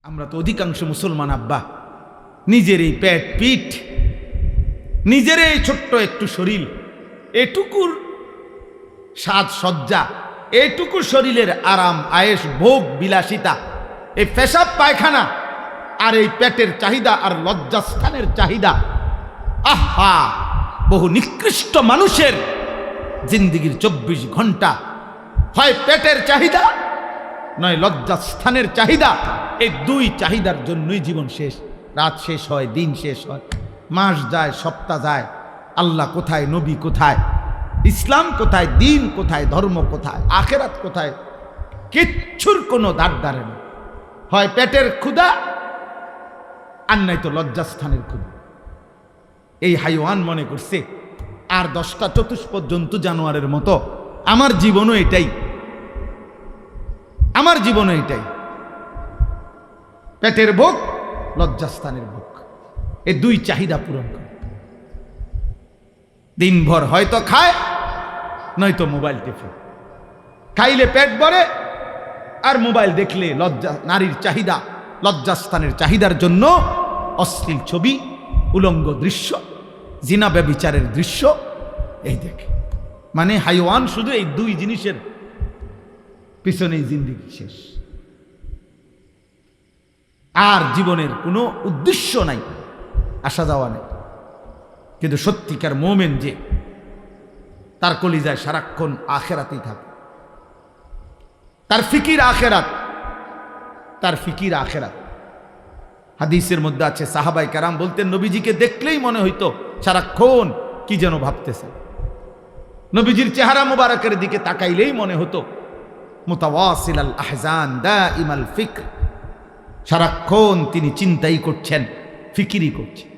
আমরা তো অধিকাংশ মুসলমান আব্বা নিজের এই পেট পিঠ, নিজের এই ছোট্ট একটু শরীর, এটুকুর সাজসজ্জা, এটুকু শরীরের আরাম আয়েশ ভোগ বিলাসিতা, এই পেশাব পায়খানা আর এই পেটের চাহিদা আর লজ্জাস্থানের চাহিদা, আহা, বহু নিকৃষ্ট মানুষের জিন্দিগির 24 ঘন্টা হয় পেটের চাহিদা নয় লজ্জাস্থানের চাহিদা। এই দুই চাহিদার জন্যই জীবন শেষ, রাত শেষ হয়, দিন শেষ হয়, মাস যায়, সপ্তাহ যায়, আল্লাহ কোথায়, নবী কোথায়, ইসলাম কোথায়, দিন কোথায়, ধর্ম কোথায়, আখেরাত কোথায়, কিচ্ছুর কোনো ধার ধারে না। হয় পেটের ক্ষুধা আর নাই তো লজ্জাস্থানের ক্ষুধা। এই হাইওয়ান মনে করছে আর 10টা চতুষ্পদ জন্তু জানোয়ারের মতো আমার জীবনও এটাই, আমার জীবনও এটাই, পেটের ভোগ, লজ্জাস্থানের ভোগ, এই দুই চাহিদা পূরণ করে দিনভর হয়তো খায় নয়তো মোবাইল টেপে, খাইলে পেট ভরে আর মোবাইল দেখলে লজ্জা, নারীর চাহিদা, লজ্জাস্থানের চাহিদার জন্য অশ্লীল ছবি, উলঙ্গ দৃশ্য, জিনা ব্যভিচারের দৃশ্য এই দেখে। মানে হাইওয়ান শুধু এই দুই জিনিসের পিছনেই জিন্দেগি শেষ, আর জীবনের কোনো উদ্দেশ্য নাই, আসা যাওয়া নেই। কিন্তু সত্যিকার মোমেন যে, তার কলিজায় সারাক্ষণ আখেরাতেই থাকে, তার ফিকির আখেরাত, তার ফিকির আখেরাত। হাদিসের মধ্যে আছে, সাহাবায়ে কেরাম বলতেন নবীজিকে দেখলেই মনে হইতো সারাক্ষণ কি যেন ভাবতেছে, নবীজির চেহারা মুবারকের দিকে তাকাইলেই মনে হতো মুতাওয়াসিল আল আহজান দাইমাল ফিক্র, সারাক্ষণ তিনি চিন্তাই করছেন, ফিকিরই করছেন,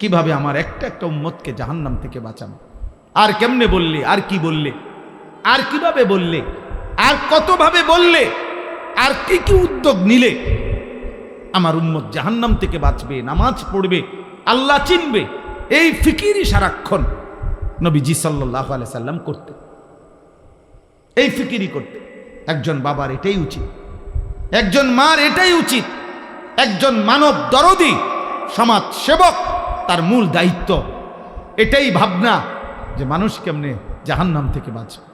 কিভাবে আমার একটা একটা উম্মতকে জাহান্নাম থেকে বাঁচানো, আর কেমনে বললে, আর কি বললে, আর কিভাবে বললে, আর কতভাবে বললে, আর কি কি উদ্যোগ নিলে আমার উম্মত জাহান্নাম থেকে বাঁচবে, নামাজ পড়বে, আল্লাহ চিনবে। এই ফিকিরই সারাক্ষণ নবীজি সাল্লাল্লাহু আলাইহি সাল্লাম করতেন, এই ফিকিরই করতেন। একজন বাবার এটাই উচিত, একজন মার এটাই উচিত, একজন মানব দরদি সমাজ সেবক তার মূল দায়িত্ব এটাই ভাবনা যে মানুষ কেমনে জাহান্নাম থেকে বাঁচবে,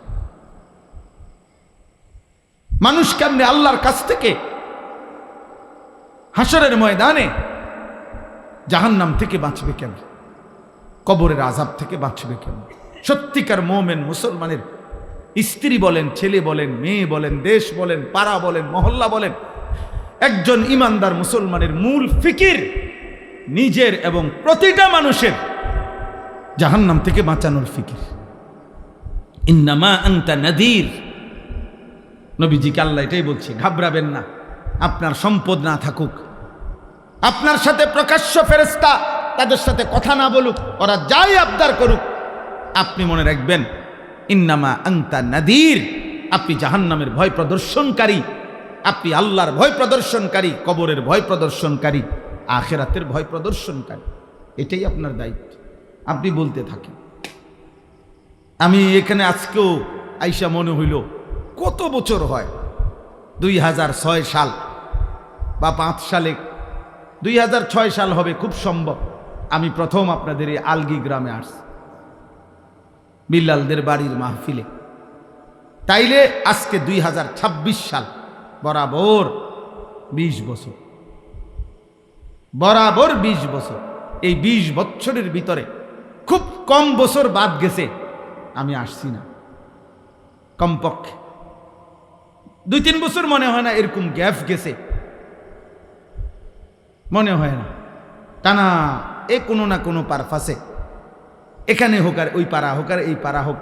মানুষ কেমনে আল্লাহর কাছ থেকে হাসরের ময়দানে জাহান্নাম থেকে বাঁচবে, কেমন কবরের আযাব থেকে বাঁচবে, কেমন। সত্যিকার মুমিন মুসলমানের স্ত্রী বলেন, ছেলে বলেন, মেয়ে বলেন, দেশ বলেন, পাড়া বলেন, মহল্লা বলেন, একজন ইমানদার মুসলমানের মূল ফিকির নিজের এবং প্রতিটা মানুষের জাহান্নাম থেকে বাঁচানোর ফিকির। ইন্নামা আনতা নাযীর, নবীজিকে আল্লাহ এটাই বলছে, ঘাবড়াবেন না, আপনার সম্পদ না থাকুক, আপনার সাথে প্রকাশ্য ফেরেশতা তাদের সাথে কথা না বলুক, ওরা যাই আবদার করুক, আপনি মনে রাখবেন ইন্নামা আনতা নাযীর, আপনি জাহান্নামের ভয় প্রদর্শনকারী, আপনি আল্লাহর ভয় প্রদর্শনকারী, কবরের ভয় প্রদর্শনকারী, আখিরাতের ভয় প্রদর্শনকারী। এটাই আপনার দায়িত্ব, আপনি বলতে থাকেন। আমি এখানে আজকেও আইসা মনে হইল কত বছর হয়, 2006 সাল বা 5 সালে, 2006 সাল হবে খুব সম্ভব, আমি প্রথম আপনাদের এই আলগি গ্রামে আসছি বিল্লালদের বাড়ির মাহফিলে। তাইলে আজকে 2026 সাল, বরাবর 20 বছর, বরাবর 20 বছর। এই 20 বছরের ভিতরে খুব কম বছর বাদ গেছে আমি আসছি না, কমপক্ষে 2-3 বছর মনে হয় না এরকম গ্যাপ গেছে, মনে হয় না, টানা এ কোনো না কোনো পারপাসে, এখানে হোক আর ওই পাড়া হোক আর এই পাড়া হোক,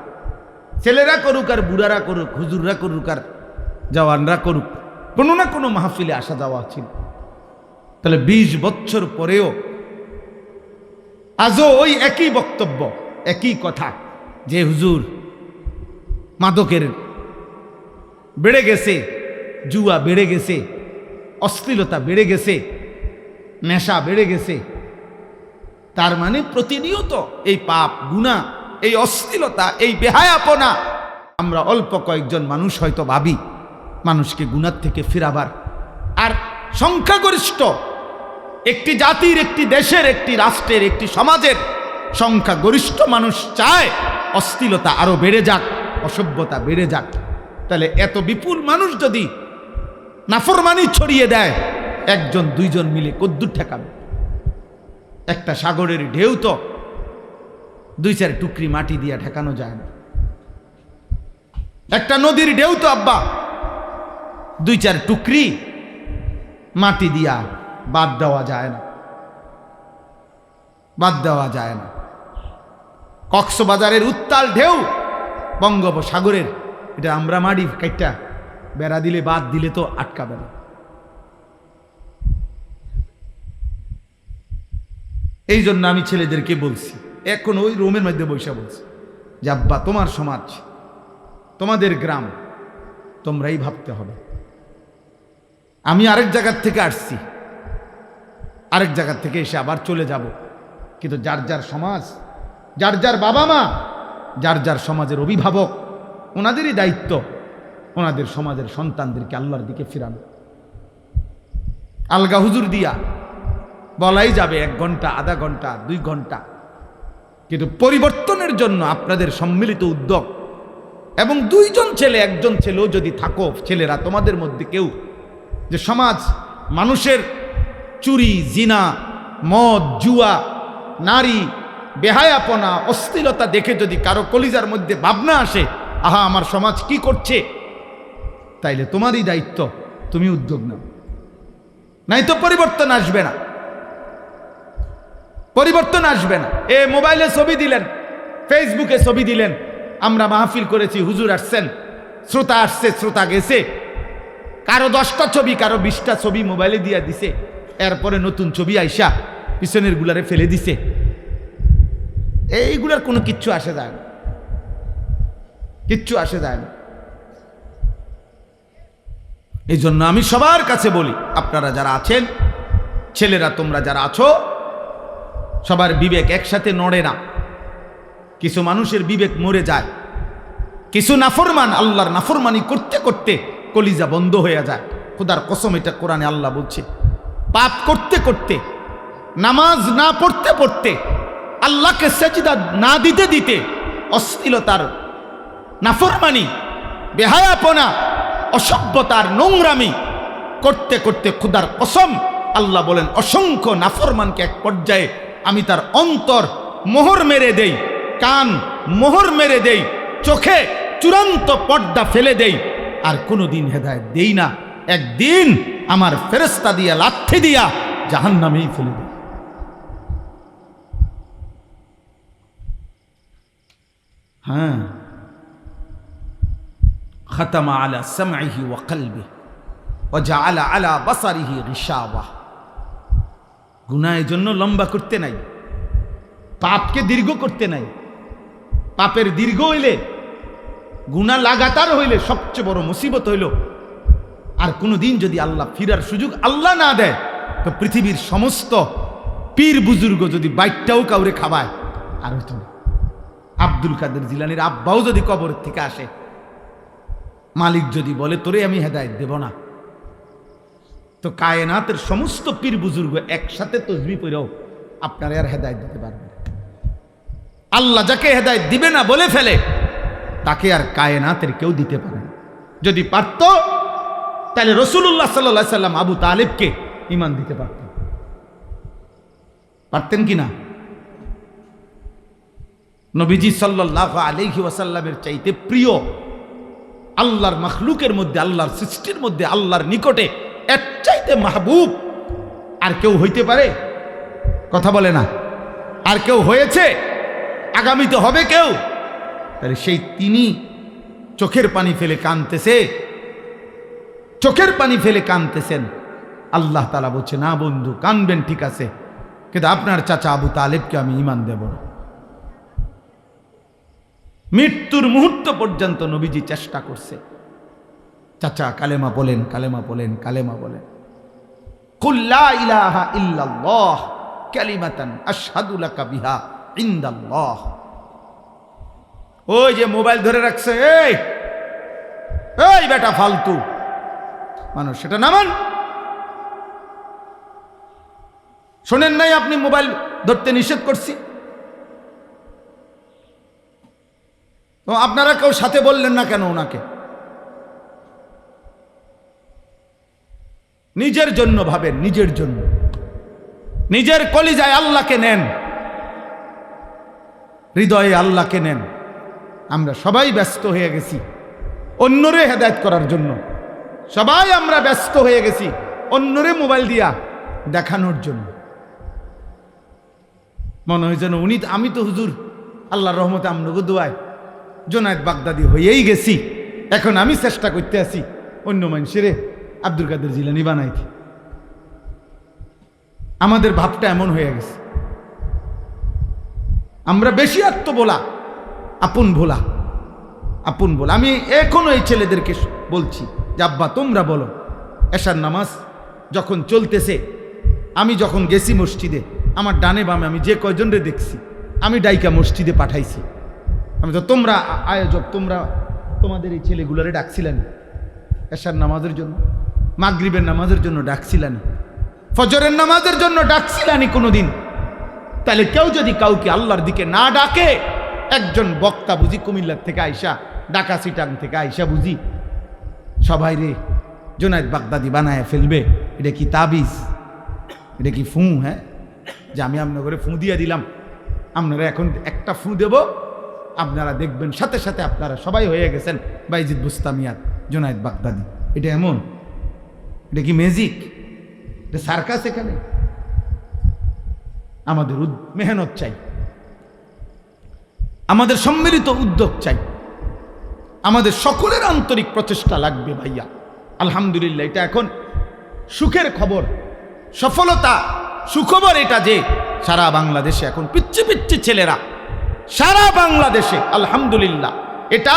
ছেলেরা করুক আর বুড়ারা করুক, হুজুররা করুক আর জওয়ানরা করুক, কোনো না কোনো মাহফিলে আসা যাওয়া ছিল। তাহলে 20 বছর পরেও আজও ওই একই বক্তব্য, একই কথা, যে হুজুর মাদকের বেড়ে গেছে, জুয়া বেড়ে গেছে, অশ্লীলতা বেড়ে গেছে, নেশা বেড়ে গেছে। তার মানে প্রতিনিয়ত এই পাপ, গুনাহ, এই অশ্লীলতা, এই বেহায়াপনা, আমরা অল্প কয়েকজন মানুষ হয়তো ভাবি মানুষকে গুনাহ থেকে ফিরাবার, আর সংখ্যাগরিষ্ঠ একটি জাতির, একটি দেশের, একটি রাষ্ট্রের, একটি সমাজের সংখ্যাগরিষ্ঠ মানুষ চায় অশ্লীলতা আরো বেড়ে যাক, অসভ্যতা বেড়ে যাক। তাহলে এত বিপুল মানুষ যদি নাফরমানি ছড়িয়ে দেয়, একজন দুইজন মিলে কদ্দুর ঠেকাবে? একটা সাগরের ঢেউ তো 2-4 টুকরি মাটি দিয়া ঠেকানো যায় না। একটা নদীর ঢেউ তো আব্বা 2-4 টুকরি মাটি দিয়া বাদ দেওয়া যায় না, বাদ দেওয়া যায় না। কক্সবাজারের উত্তাল ঢেউ বঙ্গোপসাগরের, এটা আমরা মাটি কাইটা বেড়া দিলে, বাদ দিলে তো আটকাবে না। এই জন্য আমি ছেলেদেরকে বলছি, এখন ওই রুমের মধ্যে বসে বলছি যে আব্বা, তোমার সমাজ, তোমাদের গ্রাম, তোমরাই ভাবতে হবে। আমি আরেক জায়গার থেকে আসছি, আরেক জায়গার থেকে এসে আবার চলে যাব, কিন্তু যার যার সমাজ, যার যার বাবা মা, যার যার সমাজের অভিভাবক, ওনাদেরই দায়িত্ব ওনাদের সমাজের সন্তানদেরকে আল্লাহর দিকে ফিরানো। আলগা হুজুর দিয়া বলাই যাবে 1 ঘন্টা, আধা ঘন্টা, 2 ঘন্টা, কিন্তু পরিবর্তনের জন্য আপনাদের সম্মিলিত উদ্যোগ এবং 2 জন ছেলে, 1 জন ছেলেও যদি থাকো, ছেলেরা তোমাদের মধ্যে কেউ, যে সমাজ মানুষের চুরি, জিনা, মদ, জুয়া, নারী, বেহায়াপনা, অশ্লীলতা দেখে যদি কারো কলিজার মধ্যে ভাবনা আসে, আহা আমার সমাজ কি করছে, তাইলে তোমারই দায়িত্ব, তুমি উদ্যোগ নাও, নাই তো পরিবর্তন আসবে না, পরিবর্তন আসবে না। মোবাইলে ছবি দিলেন, ফেসবুকে ছবি দিলেন, আমরা মাহফিল করেছি, হুজুর আসছেন, শ্রোতা আসছে, শ্রোতা গেছে, কারো 10টা ছবি, কারো 20টা ছবি মোবাইলে দিয়া দিছে, এরপরে নতুন ছবি আইসা পিছনের গুলারে ফেলে দিছে। এইগুলার কোনো কিচ্ছু আসে যায় না, কিচ্ছু আসে যায় না। এই জন্য আমি সবার কাছে বলি, আপনারা যারা আছেন, ছেলেরা তোমরা যারা আছো, সবার বিবেক একসাথে নড়ে না। কিছু মানুষের বিবেক মরে যায়, কিছু নাফরমান আল্লাহর নাফরমানি করতে করতে কলিজা বন্ধ হয়ে যায়। খোদার কসম, এটা কোরআনে আল্লাহ বলছে, পাপ করতে করতে, নামাজ না পড়তে পড়তে, আল্লাহকে সেজদা না দিতে দিতে, অশ্লীলতার, নাফরমানি, বেহায়াপনা, অসভ্যতার, নোংরামি করতে করতে, খোদার কসম আল্লাহ বলেন, অসংখ্য নাফরমানকে এক পর্যায়ে আমি তার অন্তর মোহর মেরে দেই, কান মোহর মেরে দেই, চোখে চূড়ান্ত পর্দা ফেলে দেই, আর কোনোদিন হেদায়েত দেই না। একদিন আমার ফেরেশতা দিয়া, লাথি দিয়া জাহান্নামেই ফেলে দেই। হ্যাঁ, খাতামা আলা সামঈহি ওয়া কলবিহি ওয়া জাআলা আলা বাসারিহি গিশাওয়া। গুনাহের জন্য লম্বা করতে নাই, পাপকে দীর্ঘ করতে নাই। পাপের দীর্ঘ হইলে, গুনাহ লাগাতার হইলে সবচেয়ে বড় মুসিবত হইল, আর কোনোদিন যদি আল্লাহ ফিরার সুযোগ আল্লাহ না দেয়, তো পৃথিবীর সমস্ত পীর বুজুর্গ যদি বাইকটাও কাউরে খাবায়, আর হইতো না। আব্দুল কাদের জিলানীর আব্বাও যদি কবরের থেকে আসে, মালিক যদি বলে তোরে আমি হেদায়েত দেব না, তো কায়নাতের সমস্ত পীর বুজুর্গ একসাথে তসবিহ পড়েও আপনারা আর হেদায়েত দিতে পারবে না। আল্লাহ যাকে হেদায়েত দিবে না বলে ফেলে, তাকে আর কায়নাতের কেউ দিতে পারে না। যদি পারত, তাহলে রাসূলুল্লাহ সাল্লাল্লাহু আলাইহি সাল্লাম আবু তালেবকে ঈমান দিতে পারতেন, পারতেন কিনা? নবীজি সাল্লাল্লাহু আলাইহি ওয়াসাল্লামের চাইতে প্রিয় আল্লাহর মাখলুকের মধ্যে, আল্লাহর সৃষ্টির মধ্যে, আল্লাহর নিকটে এর চাইতে মাহবুব আর কেউ হইতে পারে? কথা বলে না। আর কেউ হয়েছে? আগামীতে হবে কেউ? তাহলে সেই তিনি চোখের পানি ফেলে কাঁদতেছে, চোখের পানি ফেলে কাঁদতেছেন। আল্লাহ তাআলা বলছে, না বন্ধু, কাঁদবেন ঠিক আছে, কিন্তু আপনার চাচা আবু তালেবকে আমি ঈমান দেব না। মৃত্যুর মুহূর্ত পর্যন্ত নবীজি চেষ্টা করছে, চাচা কালেমা বলেন, কালেমা বলেন, কালেমা বলেন। কুল লা ইলাহা ইল্লাল্লাহ কালিমাতান আশহাদু লাকা বিহা ইনদাল্লাহ। ওই যে মোবাইল ধরে রাখছে, এই এই বেটা ফালতু মানুষ, সেটা নামান, শোনেন নাই আপনি মোবাইল ধরতে নিষেধ করছি? তো আপনারা কেউ সাথে বললেন না কেন ওনাকে? নিজের জন্য ভাবেন, নিজের জন্য, নিজের কলিজায় আল্লাহকে নেন, হৃদয়ে আল্লাহকে নেন। আমরা সবাই ব্যস্ত হয়ে গেছি অন্যরে হেদায়েত করার জন্য, সবাই আমরা ব্যস্ত হয়ে গেছি অন্যরে মোবাইল দিয়া দেখানোর জন্য। মনে হয় যেন আমি তো হুজুর আল্লাহর রহমতে আমনগো দোয়ায় জুনায়েদ বাগদাদি হয়েই গেছি, এখন আমি চেষ্টা করতে আছি অন্য মানুষেরে আব্দুল কাদের জিলানী বানাইতে। আমাদের ভাবটা এমন হয়ে গেছে, আমরা বেশি আত্মবোলা, আপন ভোলা, আপন বলা। আমি এখনো এই ছেলেদেরকে বলছি যে আব্বা তোমরা বলো, এশার নামাজ যখন চলতেছে, আমি যখন গেছি মসজিদে, আমার ডানে বামে আমি যে কয়জনরে দেখছি আমি ডাইকা মসজিদে পাঠাইছি। আমি তো তোমরা আয়োজক, তোমরা তোমাদের এই ছেলেগুলোরে ডাকছিলেন এশার নামাজের জন্য, মাগরিবের নামাজের জন্য ডাকছিলেন, ফজরের নামাজের জন্য ডাকছিলেন কোনোদিন? তাহলে কেউ যদি কাউকে আল্লাহর দিকে না ডাকে, একজন বক্তা বুঝি কুমিল্লার থেকে আইসা, ঢাকা চিটাং থেকে আইসা বুঝি সবাই রে জুনায়েদ বাগদাদি বানায় ফেলবে? এটা কি তাবিজ? এটা কি ফু? হ্যাঁ, যে আমি আপনার ঘরে ফু দিয়ে দিলাম, আপনারা এখন একটা ফু দেব, আপনারা দেখবেন সাথে সাথে আপনারা সবাই হয়ে গেছেন বাইজিদ বুস্তামিয়াত জুনায়েদ বাগদাদি। এটা এমন? এটা কি ম্যাজিক? এটা সার্কাস? এখানে আমাদের মেহনত চাই, আমাদের সম্মিলিত উদ্যোগ চাই, আমাদের সকলের আন্তরিক প্রচেষ্টা লাগবে ভাইয়া। আলহামদুলিল্লাহ, এটা এখন সুখের খবর, সফলতা, সুখবর এটা যে সারা বাংলাদেশে এখন পিচ্ছি পিচ্ছি ছেলেরা, সারা বাংলাদেশে আলহামদুলিল্লাহ, এটা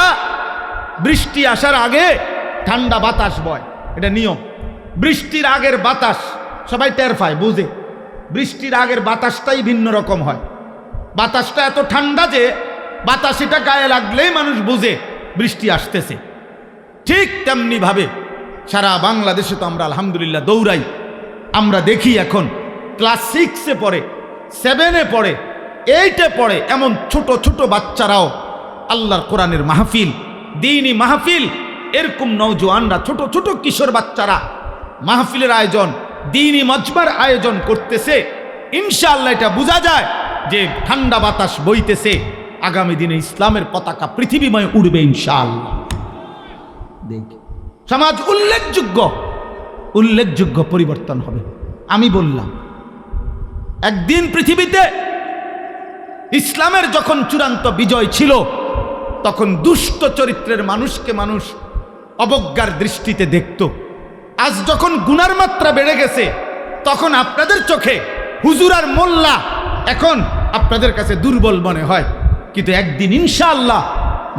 বৃষ্টি আসার আগে ঠান্ডা বাতাস বয়, এটা নিয়ম। বৃষ্টির আগের বাতাস সবাই টের পায়, বুঝে। বৃষ্টির আগের বাতাসটাই ভিন্ন রকম হয়, বাতাসটা এত ঠান্ডা যে বাতাস এটা গায়ে লাগলেই মানুষ বুঝে বৃষ্টি আসতেছে। ঠিক তেমনি ভাবে সারা বাংলাদেশে তো আমরা আলহামদুলিল্লাহ দৌড়াই। আমরা দেখি এখন ক্লাস 6-এ পড়ে, 7-এ পড়ে, 8-এ পড়ে, এমন ছোট ছোট বাচ্চারাও আল্লাহর কোরআনের মাহফিল, দ্বীনি মাহফিল, এরকম নওজোয়ানরা, ছোট ছোট কিশোর বাচ্চারা মাহফিলের আয়োজন, দ্বীনি মজমার আয়োজন করতেছে। ইনশাআল্লাহ এটা বোঝা যায় যে ঠান্ডা বাতাস বইতেছে, আগামী দিনে ইসলামের পতাকা পৃথিবীময় উড়বে ইনশাআল্লাহ। দেখি সমাজ উল্লেখযোগ্য পরিবর্তন হবে। আমি বললাম একদিন পৃথিবীতে ইসলামের যখন চূড়ান্ত বিজয় ছিল, তখন দুষ্ট চরিত্রের মানুষকে মানুষ অবজ্ঞার দৃষ্টিতে দেখত। আজ যখন গুনার মাত্রা বেড়ে গেছে, তখন আপনাদের চোখে হুজুর আর মোল্লা এখন আপনাদের কাছে দুর্বল মনে হয়। কিন্তু একদিন ইনশাআল্লাহ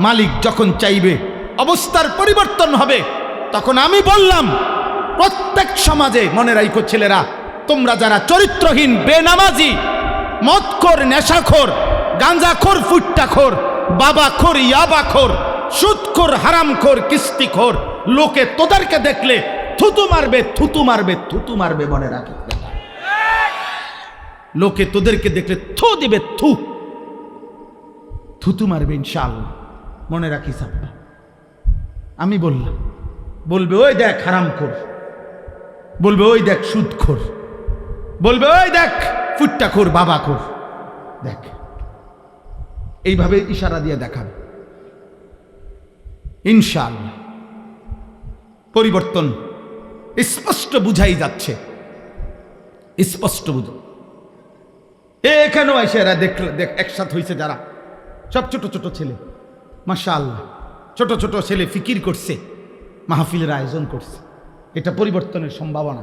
মালিক যখন চাইবে অবস্থার পরিবর্তন হবে, তখন আমি বললাম প্রত্যেক সমাজে, মনে রাখো ছেলেরা, তোমরা যারা চরিত্রহীন, বেনামাজি, মদখোর, নেশাখোর, গাঁজাখোর, ফুট্টাখোর, বাবাখোর, ইয়াবাখোর, সুদখোর, হারামখোর, কিস্তিখোর, লোকে তোদেরকে দেখলে থুতু মারবে, থুতু মারবে, থুতু মারবে। মনে রাখি, লোকে তোদেরকে দেখলে থু দিবে, থুতু মারবে ইনশাআল্লাহ। মনে রাখিস আব্বা, আমি বললাম, বলবে ওই দেখ হারামখোর, বলবে ওই দেখ সুদখোর, বলবে ওই দেখ ফুট্টাখোর, বাবাখোর, দেখ। এইভাবে ইশারা দিয়ে দেখাবে। ইনশাআল্লাহ পরিবর্তন স্পষ্ট বুঝাই যাচ্ছে, স্পষ্ট বুঝো। এখানেও এসে এরা দেখ একসাথে হয়েছে যারা, সব ছোট ছোট ছেলে, মাশাআল্লাহ, ছোট ছোট ছেলে ফিকির করছে, মাহফিলের আয়োজন করছে। এটা পরিবর্তনের সম্ভাবনা,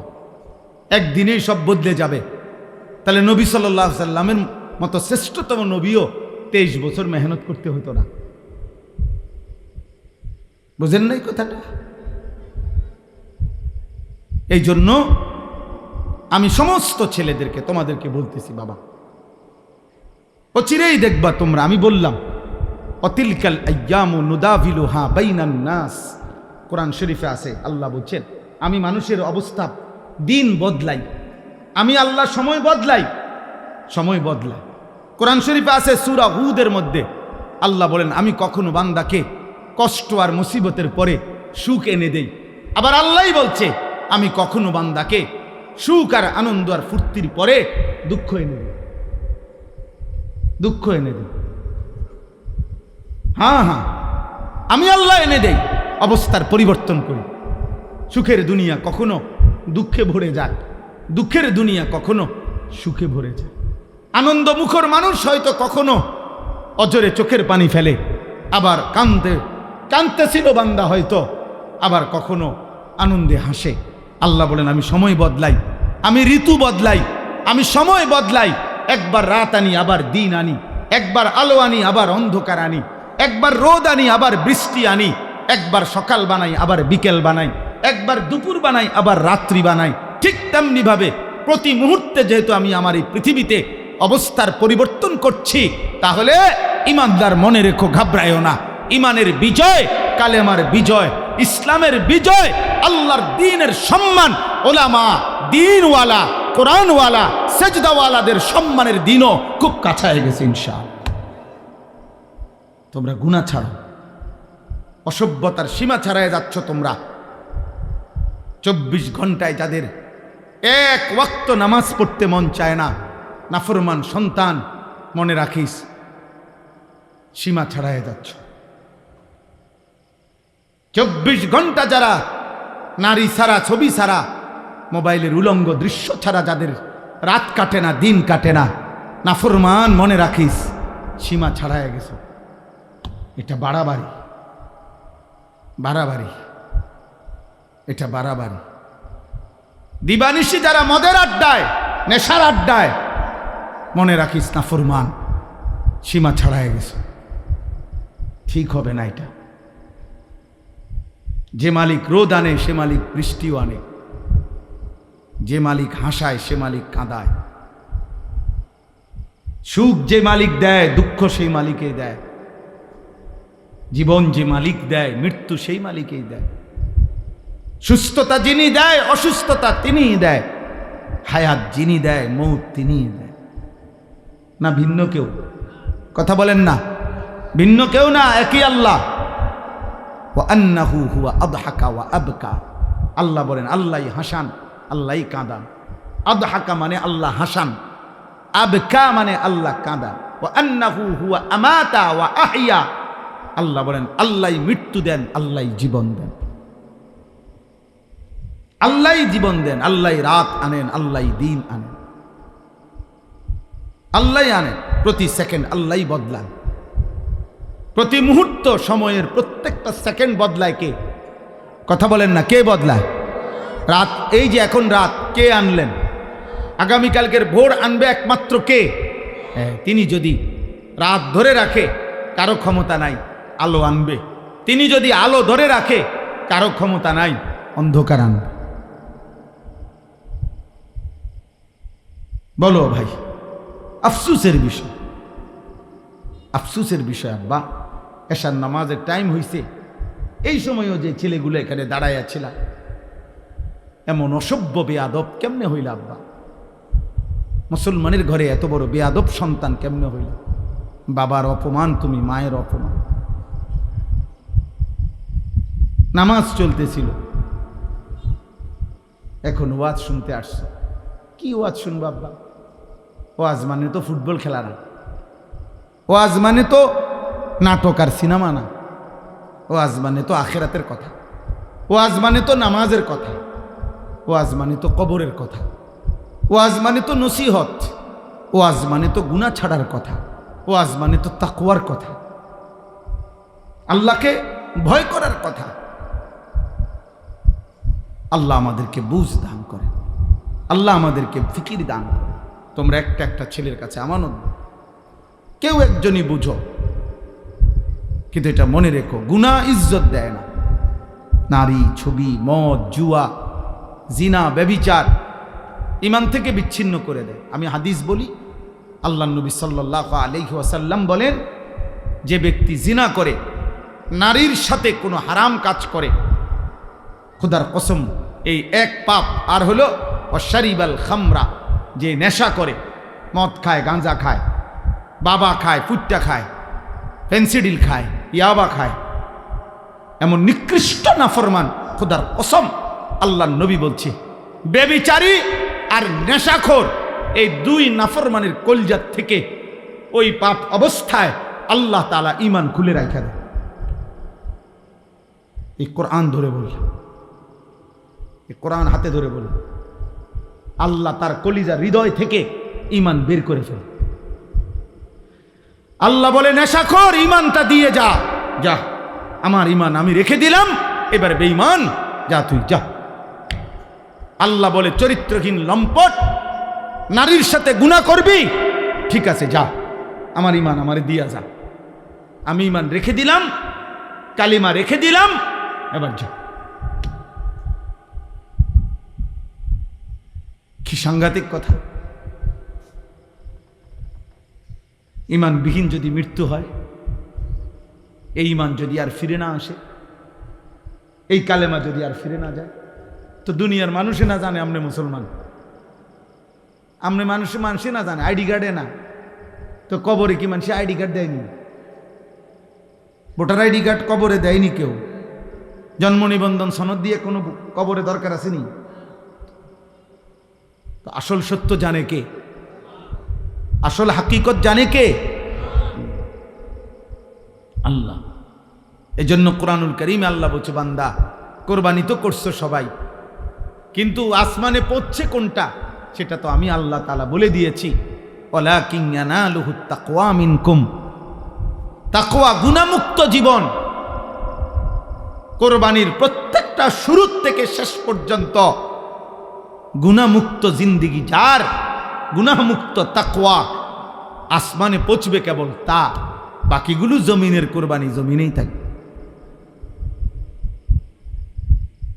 একদিনেই সব বদলে যাবে। তাহলে নবী সাল্লাল্লাহু আলাইহি সাল্লামের মতো শ্রেষ্ঠতম নবীও 23 বছর মেহনত করতে হতো না। বুঝেন নাই কথাটা? এই জন্য আমি সমস্ত ছেলেদেরকে, তোমাদেরকে বলতেছি, বাবা অচিরেই দেখবা তোমরা। আমি বললাম অতিলকাল আইয়ামু নুদাভিলুহা বাইনান নাস, কোরআন শরীফে আছে, আল্লাহ বলছেন আমি মানুষের অবস্থা দিন বদলাই, আমি আল্লাহ সময় বদলাই, সময় বদলাই। কোরআন শরীফে আছে সূরা হুদের মধ্যে আল্লাহ বলেন আমি কখনো বান্দাকে কষ্ট আর মুসিবতের পরে সুখ এনে দেই। আবার আল্লাহই বলছে আমি কখনো বান্দাকে সুখ আর আনন্দ আর ফুর্তির পরে দুঃখ এনে দিই, দুঃখ এনে দিই। হ্যাঁ হ্যাঁ, আমি আল্লাহ এনে দেই, অবস্থার পরিবর্তন করি। সুখের দুনিয়া কখনো দুঃখে ভরে যায়, দুঃখের দুনিয়া কখনো সুখে ভরে যায়। আনন্দ মুখর মানুষ হয়তো কখনো অজরে চোখের পানি ফেলে, আবার কাঁদতেছিল বান্দা হয়তো, আবার কখনো আনন্দে হাসে। আল্লাহ বলেন আমি সময় বদলাই, আমি ঋতু বদলাই, আমি সময় বদলাই। একবার রাত আনি আবার দিন আনি, একবার আলো আনি আবার অন্ধকার আনি, একবার রোদ আনি আবার বৃষ্টি আনি, একবার সকাল বানাই আবার বিকেল বানাই, একবার দুপুর বানাই আবার রাত্রি বানাই। ঠিক তেমনি ভাবে প্রতি মুহূর্তে যেহেতু আমি আমার এই পৃথিবীতে অবস্থার পরিবর্তন করছি, তাহলে ইমানদার মনে রেখো, ঘাবড়ায়ও না। ইমানের বিজয়, কালেমার বিজয়, ইসলামের বিজয়, আল্লাহর দ্বীনের সম্মান, ওলামা, দ্বীনওয়ালা, কোরআনওয়ালা, সেজদাওয়ালাদের সম্মানের দিনও খুব কাছায় গেছে ইনশাআল্লাহ। তোমরা গুনাহ ছাড়ো, অসভ্যতার সীমা ছাড়ায় যাচ্ছ তোমরা। 24 ঘন্টায় যাদের এক ওয়াক্ত নামাজ পড়তে মন চায় না, নাফরমান সন্তান, মনে রাখিস সীমা ছাড়ায় যাচ্ছ। 24 ঘন্টা যারা নারী ছাড়া, ছবি ছাড়া, মোবাইলের উলঙ্গ দৃশ্য ছাড়া যাদের রাত কাটে না, দিন কাটে না, নাফরমান, মনে রাখিস সীমা ছাড়ায় গেছ। এটা বাড়াবাড়ি, বাড়াবাড়ি, এটা বাড়াবাড়ি। দিবানিশি যারা মদের আড্ডায়, নেশার আড্ডায়, মনে রাখিস নাফরমান, সীমা ছাড়ায় গেছ। ঠিক হবে না এটা। যে মালিক রোদ আনে সে মালিক বৃষ্টিও আনে, যে মালিক হাসায় সে মালিক কাঁদায়, সুখ যে মালিক দেয় দুঃখ সেই মালিকই দেয়, জীবন যে মালিক দেয় মৃত্যু সেই মালিকই দেয়, সুস্থতা যিনি দেয় অসুস্থতা তিনিই দেয়, হায়াত যিনি দেয় মৌত তিনিই দেয়। না ভিন্ন কেউ? কথা বলেন না, ভিন্ন কেউ না, একই আল্লাহ। ওয়া আন্নাহু হুয়া আদহাকা ওয়া আবকা। আল্লাহ বলেন আল্লাহই হাসান, আল্লাহই কাঁদান। আদহাকা মানে আল্লাহ হাসান, আবকা মানে আল্লাহ কাঁদান। ওয়া আন্নাহু হুয়া আমাতা ওয়া আহইয়া। আল্লাহ বলেন আল্লাহই মৃত্যু দেন, আল্লাহই জীবন দেন, আল্লাহই জীবন দেন, আল্লাহই রাত আনেন, আল্লাহই দিন আনেন, আল্লাহই আনেন। প্রতি সেকেন্ড আল্লাহই বদলান, প্রতি মুহূর্ত সময়ের প্রত্যেকটা সেকেন্ড বদলায় কে? কথা বলেন না, কে বদলায়? রাত, এই যে এখন রাত, কে আনলেন? আগামীকালকের ভোর আনবে একমাত্র কে? তিনি যদি রাত ধরে রাখে কারো ক্ষমতা নাই, আলো আনবে। তিনি যদি আলো ধরে রাখে কারো ক্ষমতা নাই, অন্ধকার আনবে। বলো ভাই, আফসুসের বিষয়, আফসুসের বিষয় আব্বা। এশার নামাজের টাইম হইছে, এই সময়ও যে ছেলেগুলো এখানে দাঁড়াইয়া ছিল, এমন অসভ্য বেয়াদব কেমনে হইল আব্বা? মুসলমানের ঘরে এত বড় বেয়াদব সন্তান কেমনে হইল? বাবার অপমান তুমি, মায়ের অপমান। নামাজ চলতেছিল, এখন ওয়াজ শুনতে আসছো। কি ওয়াজ শুনবো আব্বা? ওয়াজ মানে তো ফুটবল খেলা না, ওয়াজ মানে তো নাটক আর সিনেমা না, ওয়াজ মানে তো আখেরাতের কথা, ওয়াজ মানে তো নামাজের কথা, ওয়াজ মানে তো কবরের কথা, ওয়াজ মানে তো নসিহত, ওয়াজ মানে তো গুনাহ ছাড়ার কথা, ওয়াজ মানে তো তাকওয়ার কথা, আল্লাহকে ভয় করার কথা। আল্লাহ আমাদেরকে বুঝ দান করে, আল্লাহ আমাদেরকে ফিকির দান করে। তোমরা একটা একটা ছেলের কাছে আমানত, কেউ একজনই বুঝো, কিন্তু এটা মনে রেখো, গুনাহ ইজ্জত দেয় না। নারী, ছবি, মদ, জুয়া, জিনা, ব্যভিচার ঈমান থেকে বিচ্ছিন্ন করে দেয়। আমি হাদিস বলি, আল্লাহ নবী সাল্লাল্লাহু আলাইহি ওয়াসাল্লাম বলেন, যে ব্যক্তি জিনা করে, নারীর সাথে কোনো হারাম কাজ করে, খোদার কসম এই এক পাপ। আর হলো অশারিবাল খামরা, যে নেশা করে, মদ খায়, গাঁজা খায়, বাবা খায়, ফুট্টা খায়, ফেন্সিডিল খায়, ইয়াবা খায়, এমন নিকৃষ্ট নাফরমান, খোদার কসম আল্লাহর নবী বলছে বেবিচারী আর নেশাখোর এই দুই নাফরমানের কলজাত থেকে ওই পাপ অবস্থায় আল্লাহ তাআলা ঈমান খুলে রাখা দেয়। এই কোরআন ধরে বললাম, এই কোরআন হাতে ধরে বললাম, আল্লাহ তার কলিজা হৃদয় থেকে ঈমান বের করে ফেলে। আল্লাহ বলে নেশাখোর ঈমানটা দিয়ে যা, যা আমার ঈমান আমি রেখে দিলাম, এবার বেঈমান যা তুই যা। আল্লাহ বলে চরিত্রহীন লম্পট নারীর সাথে গুনাহ করবি, ঠিক আছে যা, আমার ঈমান আমারে দিয়া যা, আমি ঈমান রেখে দিলাম, কালিমা রেখে দিলাম, এবার যা। কি সাংঘাতিক কথা! ঈমানবিহীন যদি মৃত্যু হয়, এই ঈমান যদি আর ফিরে না আসে, এই কালেমা যদি আর ফিরে না যায়, তো দুনিয়ার মানুষে না জানে আমনে মুসলমান, আমনে মানুষে না জানে, আইডি কার্ডে না, তো কবরে কি মানুষে আইডি কার্ড দেয়নি? ভোটার আইডি কার্ড কবরে দেয়নি কেউ। জন্ম নিবন্ধন সনদ দিয়ে কোনো কবরে দরকার আসেনি। তো আসল সত্য জানে কে? আসল হাকিকত জানে কে? আল্লাহ। এজন্য কোরআনুল কারীমে আল্লাহ বলছে, বান্দা কোরবানি তো করছো সবাই, কিন্তু আসমানে পৌঁছে কোনটা সেটা তো আমি আল্লাহ তাআলা বলে দিয়েছি। ওয়ালাকিন ইয়ানালুহুত তাকওয়া মিনকুম, তাকওয়া গুনাহমুক্ত জীবন। কোরবানির প্রত্যেকটা শুরু থেকে শেষ পর্যন্ত গুনাহমুক্ত জিন্দেগি যার, গুনাহমুক্ত তাকওয়া, আসমানে পৌঁছবে কেবল তা, বাকিগুলো জমিনের কোরবানি জমিনেই থাকবে।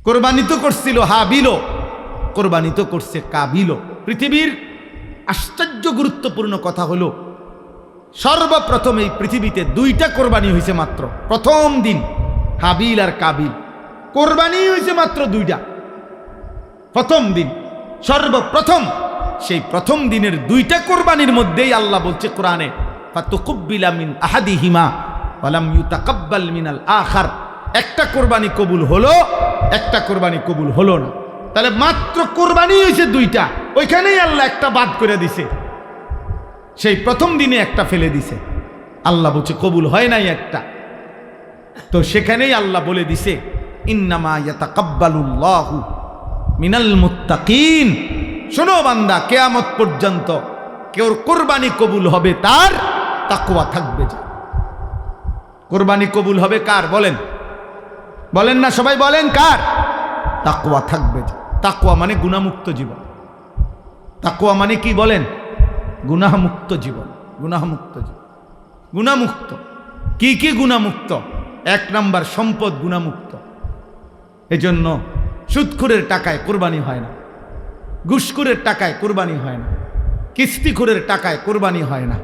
কোরবানি তো করছিল হাবিলও, কোরবানি তো করছে কাবিলও। পৃথিবীর আশ্চর্য গুরুত্বপূর্ণ কথা হলো, সর্বপ্রথম এই পৃথিবীতে দুইটা কোরবানি হয়েছে মাত্র। প্রথম দিন হাবিল আর কাবিল, কোরবানি হয়েছে মাত্র দুইটা। প্রথম দিন, সর্বপ্রথম, সেই প্রথম দিনের দুইটা কোরবানির মধ্যেই আল্লাহ বলছে কোরআনে, ফাতুকুব্বিলা মিন আহাদিহিমা ওয়া লাম ইউতাকাব্বাল মিনাল আখার। একটা কোরবানি কবুল হলো, একটা কোরবানি কবুল হলো না। তাহলে মাত্র কোরবানি হয়েছে দুইটা, ওইখানেই আল্লাহ একটা বাদ করে দিছে। সেই প্রথম দিনে একটা ফেলে দিছে, আল্লাহ বলছে কবুল হয় নাই একটা। তো সেখানেই আল্লাহ বলে দিছে, ইন্নামা ইয়াতাকাব্বালুল্লাহু মিনাল মুত্তাকিন। শোনো বান্দা, কিয়ামত পর্যন্ত কেউ কোরবানি কবুল হবে তার তাকওয়া থাকবে। যা কোরবানি কবুল হবে কার বলেন? বলেন না সবাই, বলেন কার? তাকওয়া থাকবে। তাকওয়া মানে গুনাহমুক্ত জীবন। তাকওয়া মানে কি বলেন? গুনাহমুক্ত জীবন। গুনাহমুক্ত জীবন, গুনাহমুক্ত। কি কি গুনাহমুক্ত? এক নাম্বার, সম্পদ গুনাহমুক্ত। এজন্য সুদখোরের টাকায় কোরবানি হয় না, ঘুষখোরের টাকায় কোরবানি হয় না, কিস্তিখোরের টাকায় কোরবানি হয় না,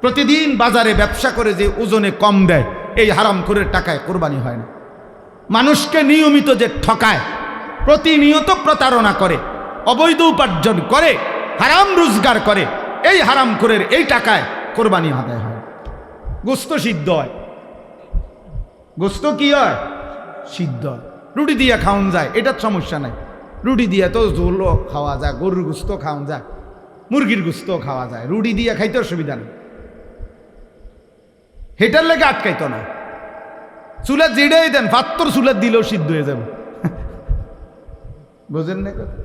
প্রতিদিন বাজারে ব্যবসা করে যে ওজনে কম দেয় এই হারামখোরের টাকায় কোরবানি হয় না, মানুষকে নিয়মিত যে ঠকায়, প্রতিনিয়ত প্রতারণা করে, অবৈধ উপার্জন করে, হারাম রোজগার করে, এই হারামখোরের এই টাকায় কোরবানি আদায় হয়। গোস্ত সিদ্ধ হয়, গোস্ত কি হয়? সিদ্ধ হয়। রুটি দিয়ে খাওয়ান যায়, এটার সমস্যা নাই। রুটি দিয়ে তো ঝোলও খাওয়া যায়, গরুর গোস্ত খাওয়ান যায়, মুরগির গোস্ত খাওয়া যায়, রুটি দিয়ে খাইতে অসুবিধা নেই, হেটার লেগে আটকাইতো না। চুলা জিড়েই দেন, পাত্তর চুলা দিলেও সিদ্ধ হয়ে যাবে। বোঝেন না কথা?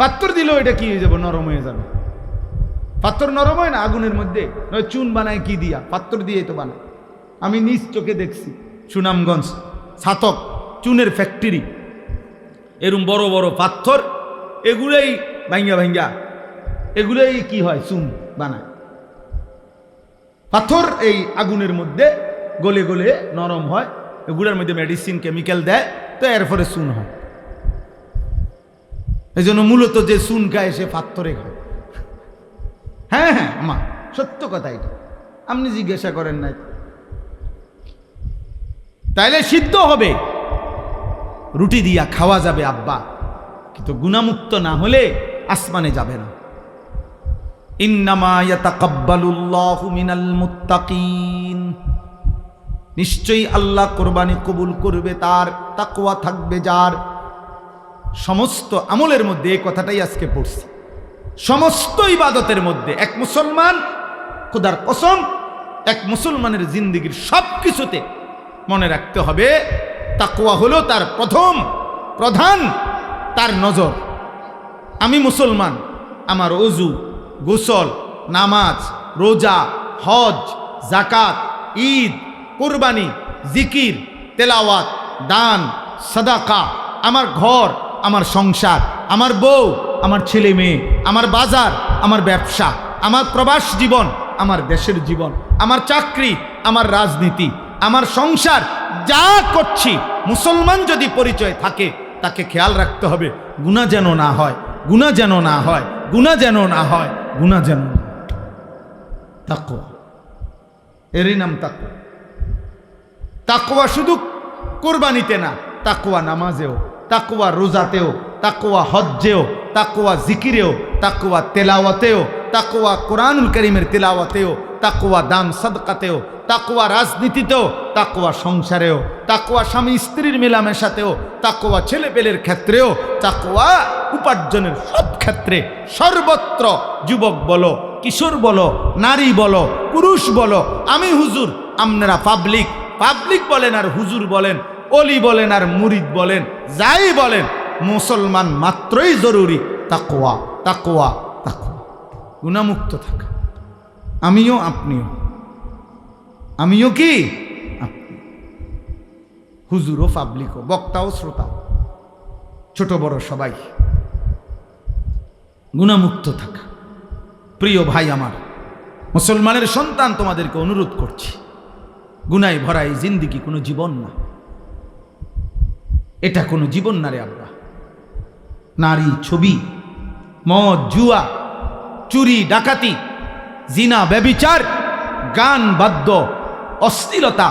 পাত্তর দিলেও এটা কি হয়ে যাবে? নরম হয়ে যাবে। পাত্তর নরম হয় না আগুনের মধ্যে? নয় চুন বানায় কি দিয়া? পাত্তর দিয়ে তো বানায়। আমি নিজ চোখে দেখছি, সুনামগঞ্জ ছাতক চুনের ফ্যাক্টরি, এরম বড় বড় পাথর, এগুলোই ভাঙ্গা ভাঙ্গা, এগুলোই কি হয়? চুন বানায়। পাথর এই আগুনের মধ্যে গলে গলে নরম হয়, এগুলোর মধ্যে মেডিসিন কেমিক্যাল দেয়, তো এরপরে চুন হয়। এই জন্য মূলত যে চুন খায় সে পাথরে খায়। হ্যাঁ হ্যাঁ, আমার সত্য কথা এটা, আপনি জিজ্ঞাসা করেন নাই। তাইলে সিদ্ধ হবে, রুটি দিয়া খাওয়া যাবে আব্বা, কিন্তু গুনাহমুক্ত না হলে আসমানে যাবে না। ইন্নামা ইয়াতাকাব্বালুল্লাহু মিনাল মুত্তাকিন, নিশ্চয়ই আল্লাহ কোরবানি কবুল করবে তার তাকওয়া থাকবে যার। সমস্ত আমলের মধ্যে এই কথাটাই আজকে পড়ছি, সমস্ত ইবাদতের মধ্যে এক মুসলমান, খোদার কসম, এক মুসলমানের জিন্দেগীর সব কিছুতে মনে রাখতে হবে তাকওয়া হলো তার প্রধান তার নজর। আমি মুসলমান, আমার ওযু, গোসল, নামাজ, রোজা, হজ, যাকাত, ঈদ, কুরবানি, জিকির, তেলাওয়াত, দান, সাদাকা, আমার ঘর, আমার সংসার, আমার বউ, আমার ছেলে মেয়ে, আমার বাজার, আমার ব্যবসা, আমার প্রবাস জীবন, আমার দেশের জীবন, আমার চাকরি, আমার রাজনীতি, আমার সংসার, যা করছি মুসলমান যদি পরিচয় থাকে তাকে খেয়াল রাখতে হবে গুনাহ যেন না হয়, গুনাহ যেন না হয়, গুনাহ যেন না হয়, গুনাহ যেন না। তাকওয়া, এরই নাম তাকওয়া। তাকওয়া শুধু কুরবানিতে না, তাকওয়া নামাজেও, তাকওয়া রোজাতেও, তাকওয়া হজ্জেও, তাকওয়া জিকিরেও, তাকওয়া তেলাওয়াতেও, তাকওয়া কোরআনুল কারীমের তেলাওয়াতেও, তাকওয়া দান সাদকাতেও, তাকওয়া রাজনীতিতেও, তাকওয়া সংসারেও, তাকওয়া স্বামী স্ত্রীর মেলামেশাতেও, তাকওয়া ছেলেপেলের ক্ষেত্রেও, তাকওয়া উপার্জনের সব ক্ষেত্রে, সর্বত্র। যুবক বলো, কিশোর বলো, নারী বলো, পুরুষ বলো, আমি হুজুর, আপনারা পাবলিক বলেন আর হুজুর বলেন, অলি বলেন আর মুরিদ বলেন, যাই বলেন, মুসলমান মাত্রই জরুরি তাকওয়া, তাকওয়া, তাকওয়া। গুনাহমুক্ত থাকা। আমিও আপনিও, আমিও কি আপনি, হুজুরও পাবলিকও, বক্তাও শ্রোতাও, ছোট বড় সবাই গুনাহমুক্ত থাকা। প্রিয় ভাই আমার, মুসলমানের সন্তান, তোমাদেরকে অনুরোধ করছি, গুনায় ভরা এই জিন্দেগি কোনো জীবন না, এটা কোনো জীবন না রে আব্বা। নারী, ছবি, মদ, জুয়া, চুরি, ডাকাতি, জিনা, ব্যভিচার, গান, বাদ্য, অশ্লীলতা,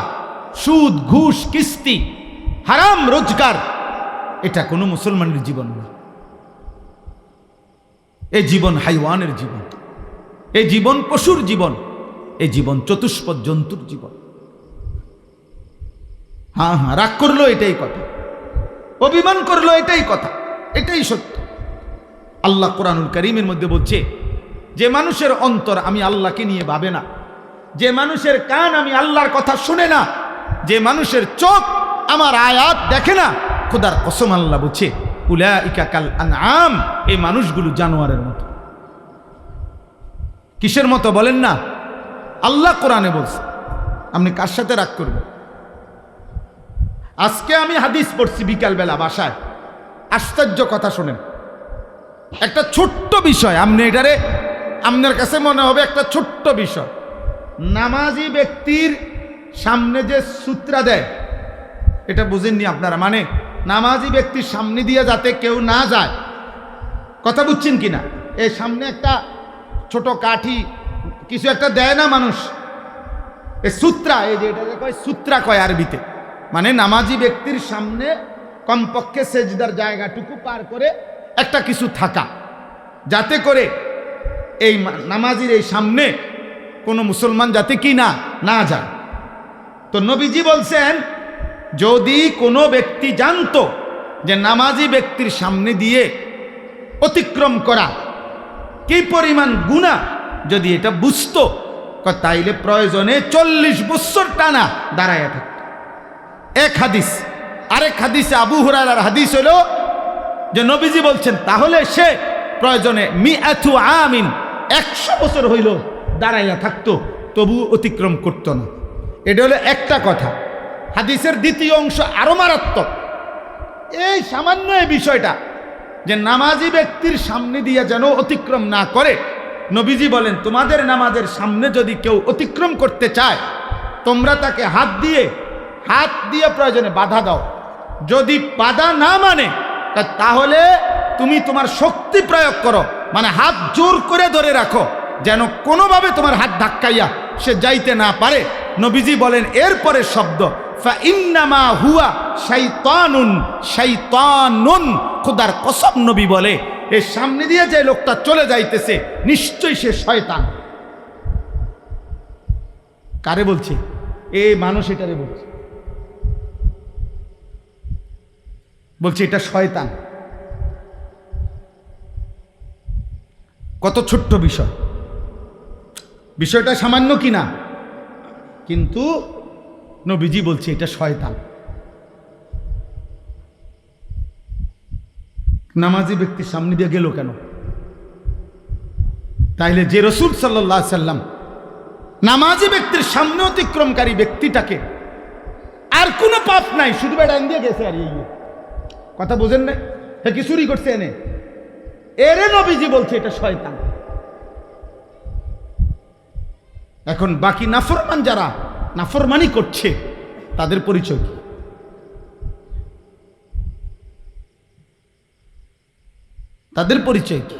সুদ, ঘুষ, কিস্তি, হারাম রোজগার, এটা কোনো মুসলমানের জীবন না। এই জীবন হাইওয়ানের জীবন, এই জীবন পশুর জীবন, এই জীবন চতুষ্পদ জন্তুর জীবন। হ্যাঁ, রাগ করলো এটাই কথা, অভিমান করলো এটাই কথা, এটাই সত্য। আল্লাহ কোরআনুল কারীমের মধ্যে বলছে, যে মানুষের অন্তর আমি আল্লাহকে নিয়ে ভাবে না, যে মানুষের কান আমি আল্লাহর কথা শুনে না, যে মানুষের চোখ আমার আয়াত দেখে না, খোদার কসম আল্লাহ বলছে উলাইকা কাল আনআম, এই মানুষগুলো জানোয়ারের মতো। কিসের মতো বলেন না? আল্লাহ কোরআনে বলছে। আপনি কার সাথে রাগ করবেন? আজকে আমি হাদিস পড়ছি বিকালবেলা বাসায়, আশ্চর্য কথা শোনেন। একটা ছোট্ট বিষয়, আপনি এটারে আপনার কাছে মনে হবে একটা ছোট্ট বিষয়। নামাজি ব্যক্তির সামনে যে সূত্রা দেয়, এটা বুঝেননি আপনারা? মানে নামাজি ব্যক্তির সামনে দিয়ে যাতে কেউ না যায়, কথা বুঝছেন কিনা? এই সামনে একটা ছোট কাঠি কিছু একটা দেয় না মানুষ, এই সূত্রা, এই যে এটাকে কয় সূত্রা কয় আরবিতে। মানে নামাজি ব্যক্তির সামনে কমপক্ষে সেজদার জায়গাটুকু পার করে একটা কিছু থাকা, যাতে করে এই নামাজির এই সামনে কোনো মুসলমান যাতে কি না যায়। তো নবীজি বলছেন, যদি কোনো ব্যক্তি জানতো যে নামাজি ব্যক্তির সামনে দিয়ে অতিক্রম করা কি পরিমাণ গুনাহ, যদি এটা বুঝতো, তাইলে প্রয়োজনে 40 বছর টানা দাঁড়ায় থাকত। এক হাদিস। আরেক হাদিসে আবু হুরায়রার হাদিস হলো যে নবীজি বলছেন, তাহলে সে প্রয়োজনে মিআতু আমিন, 100 বছর হইল দাঁড়াইয়া থাকতো, তবু অতিক্রম করত না। এটা হলো একটা কথা। হাদিসের দ্বিতীয় অংশ আরো মারাত্মক। এই সামান্য এই বিষয়টা যে নামাজি ব্যক্তির সামনে দিয়ে যেন অতিক্রম না করে, নবীজি বলেন, তোমাদের নামাজের সামনে যদি কেউ অতিক্রম করতে চায়, তোমরা তাকে হাত দিয়ে প্রয়োজনে বাধা দাও। যদি বাধা না মানে, তাহলে তুমি তোমার শক্তি প্রয়োগ করো, মানে হাত জোর করে ধরে রাখো, যেন কোনোভাবে তোমার হাত ধাক্কাইয়া সে যাইতে না পারে। নবীজি বলেন এরপরে শব্দ, ফাইন্নামা হুয়া শাইতানুন, শাইতানুন। খোদার কসম নবী বলে, এর সামনে দিয়ে যে লোকটা চলে যাইতেছে নিশ্চয়ই সে শয়তান। কারে বলছে? এই মানুষ এটারে বলছে, বলছে এটা শয়তান। কত ছোট্ট বিষয়, বিষয়টা সামান্য কিনা, কিন্তু নবীজি বলছে এটা শয়তান। নামাজি ব্যক্তির সামনে দিয়ে গেল কেন? তাইলে যে রাসূল সাল্লাল্লাহু আলাইহি সাল্লাম নামাজি ব্যক্তির সামনে অতিক্রমকারী ব্যক্তিটাকে আর কোনো পাপ নাই, শুধু বেড়ান দিয়ে গেছে। আর এই কথা বোঝেন না? হ্যাঁ, কি চুরি করছে এনে, এরে নবীজি বলছে এটা শয়তান। এখন বাকি নাফরমান যারা নাফরমানি করছে তাদের পরিচয় কি? তাদের পরিচয় কি?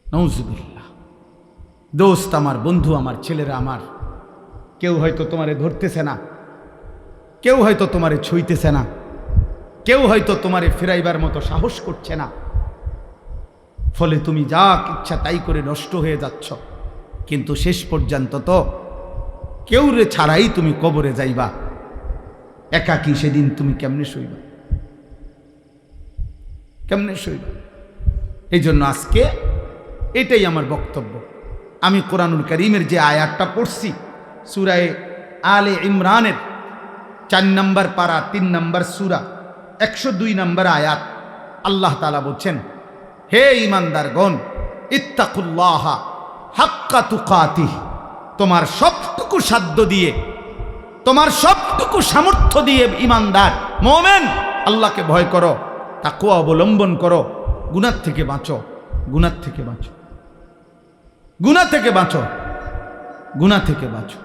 নাউজুবিল্লাহ। দোস্ত আমার, বন্ধু আমার, ছেলেরা আমার, কেউ হয়তো তোমারে ধরতেছে না, কেউ হয়তো তোমারে ছুঁইতেছে না, কেউ হয়তো তোমারে ফেরাইবার মতো সাহস করছে না, ফলে তুমি যা ইচ্ছা তাই করে নষ্ট হয়ে যাচ্ছ। কিন্তু শেষ পর্যন্ত তো কেউ রে ছাড়াই তুমি কবরে যাইবা, একাকী। সেদিন তুমি কেমনে শুইবা? কেমনে শুইবা? এই জন্য আজকে এটাই আমার বক্তব্য। আমি কোরআনুল কারীমের যে আয়াতটা পড়ছি, সূরা আলে ইমরানের 4 নম্বর পারা 3 নম্বর সূরা 102 নম্বর আয়াত, আল্লাহ তাআলা বলছেন, হে ঈমানদারগণ, ইত্তাকুল্লাহা হাক্কা তুকাতিহ, তোমার সবটুকু সাধ্য দিয়ে, তোমার সবটুকু সামর্থ্য দিয়ে ঈমানদার মুমিন আল্লাহকে ভয় করো, তাকওয়া অবলম্বন করো, গুনাহ থেকে বাঁচো, গুনাহ থেকে বাঁচো, গুনাহ থেকে বাঁচো, গুনাহ থেকে বাঁচো।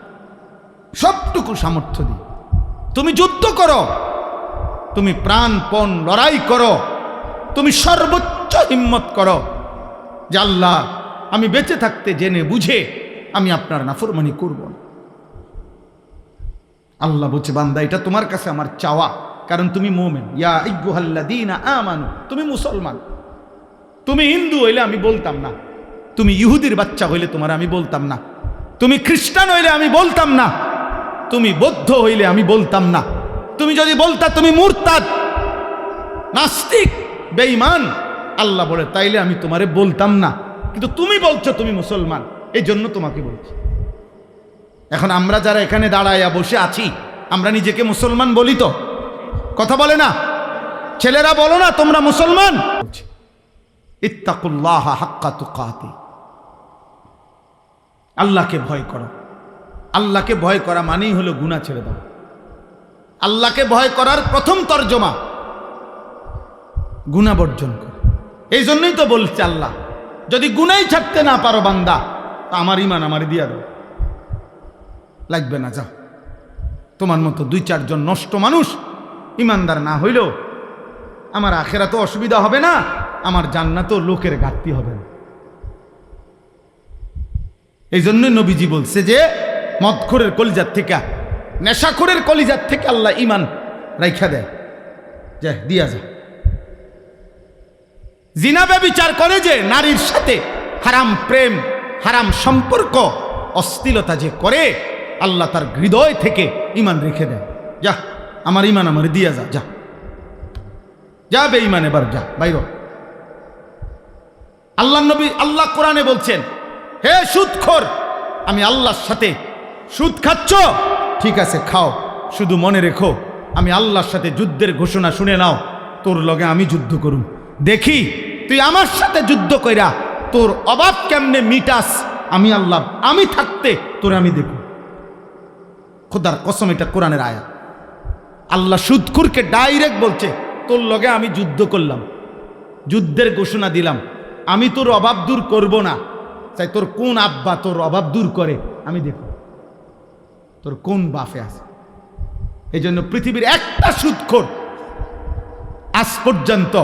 সবটুকু সামর্থ্য দিয়ে তুমি যুদ্ধ করো, তুমি প্রাণপণ লড়াই করো, তুমি সর্বোচ্চ হিম্মত করো যে আল্লাহ, আমি বেঁচে থাকতে জেনে বুঝে আমি আপনার নাফরমানি করব না। আল্লাহ বলছে, বান্দা এটা তোমার কাছে আমার চাওয়া, কারণ তুমি মুমিন। ইয়া আইয়ুহাল্লাযীনা আমানু, তুমি মুসলমান। তুমি হিন্দু হইলে আমি বলতাম না, তুমি ইহুদির বাচ্চা হইলে তোমার আমি বলতাম না, তুমি খ্রিস্টান হইলে আমি বলতাম না, তুমি বৌদ্ধ হইলে আমি বলতাম না, তুমি যদি বলতা তুমি মুরতাদ, নাস্তিক, বেঈমান, আল্লাহ বলে তাইলে আমি তোমারে বলতাম না। কিন্তু তুমি বলছো তুমি মুসলমান, এই জন্য তোমাকে বলছি। এখন আমরা যারা এখানে দাঁড়াইয়া বসে আছি, আমরা নিজেকে মুসলমান বলি তো? কথা বলে না? ছেলেরা বলো না তোমরা মুসলমান? ইত্তাকুল্লাহা হাক্কা তুকাতি, আল্লাহকে ভয় করো। আল্লাহকে ভয় করা মানেই হলো গুনাহ ছেড়ে দাও। আল্লাহকে ভয় করার প্রথম তর্জমা গুনাহ বর্জন করো। এই জন্যই তো বলছে আল্লাহ, যদি গুনাহই ছাড়তে না পারো বান্দা, তা আমার ঈমান আমারে দিয়া দাও, লাগবে না, যাও। তোমার মতো 2-4 জন নষ্ট মানুষ ঈমানদার না হইলেও আমার আখিরাতে অসুবিধা হবে না, আমার জান্নাতেও লোকের ঘাটতি হবে না। এই জন্যই নবীজি বলছে যে মদখোরের কলিজার থেকে, নেশাখোরের কলিজার থেকে আল্লাহ ঈমান রাইখা দেয়, যা দিয়া যা। জিনা ব্যভিচার করে যে নারীর সাথে, হারাম প্রেম, হারাম সম্পর্ক, অশ্লীলতা যে করে, আল্লাহ তার হৃদয় থেকে ঈমান রেখে দেয়, যা আমার ঈমান আমার দিয়া যা, যা যা বেঈমান, এবার যা বাইর। আল্লাহ নবী, আল্লাহ কোরআনে বলছেন, হে সুদখোর, আমি আল্লাহর সাথে সুদ খাচ্ছ, ঠিক আছে খাও, শুধু মনে রেখো আমি আল্লাহর সাথে যুদ্ধের ঘোষণা শুনে নাও, তোর লগে আমি যুদ্ধ করুম, দেখি তুই আমার সাথে যুদ্ধ কইরা তোর অভাব কেমনে মিটাস। আমি আল্লাহ, আমি থাকতে তোর আমি দেখব। খোদার কসম, এটা কোরআনের আয়াত। আল্লাহ সুদখোরকে ডাইরেক্ট বলছে, তোর লগে আমি যুদ্ধ করলাম, যুদ্ধের ঘোষণা দিলাম, আমি তোর অভাব দূর করব না, চাই তোর কোন আব্বা তোর অভাব দূর করে আমি দেখব, তোর কোন বাপে আছে। এই জন্য পৃথিবীর একটা সুদখোর আজ পর্যন্ত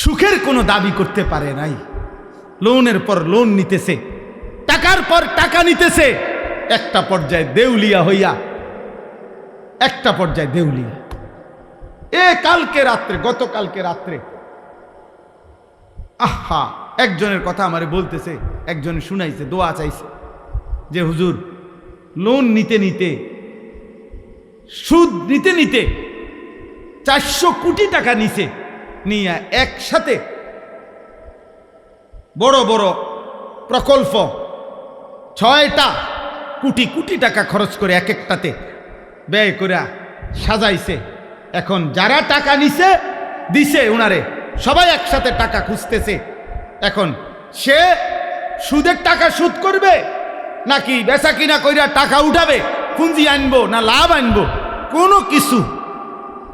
সুখের কোনো দাবি করতে পারে নাই। লোনের পর লোন নিতেছে, টাকার পর টাকা নিতেছে, একটা পর্যায়ে দেউলিয়া হইয়া, একটা পর্যায়ে দেউলিয়া। কালকে রাত্রে, গতকালকে রাত্রে, আহা, একজনের কথা আমারে বলতেছে, একজনে শুনাইছে, দোয়া চাইছে যে হুজুর লোন নিতে নিতে, সুদ নিতে নিতে 400 কোটি টাকা নিছে, নিয়ে একসাথে বড় বড় প্রকল্প 6টা কোটি কোটি টাকা খরচ করে এক একটাতে ব্যয় করে সাজাইছে। এখন যারা টাকা নিছে দিছে উনারে, সবাই একসাথে টাকা খুঁজতেছে। এখন সে সুদের টাকা সুদ করবে নাকি বেচা কিনা কইরা টাকা উঠাবে, পুঁজি আনবো না লাভ আনবো,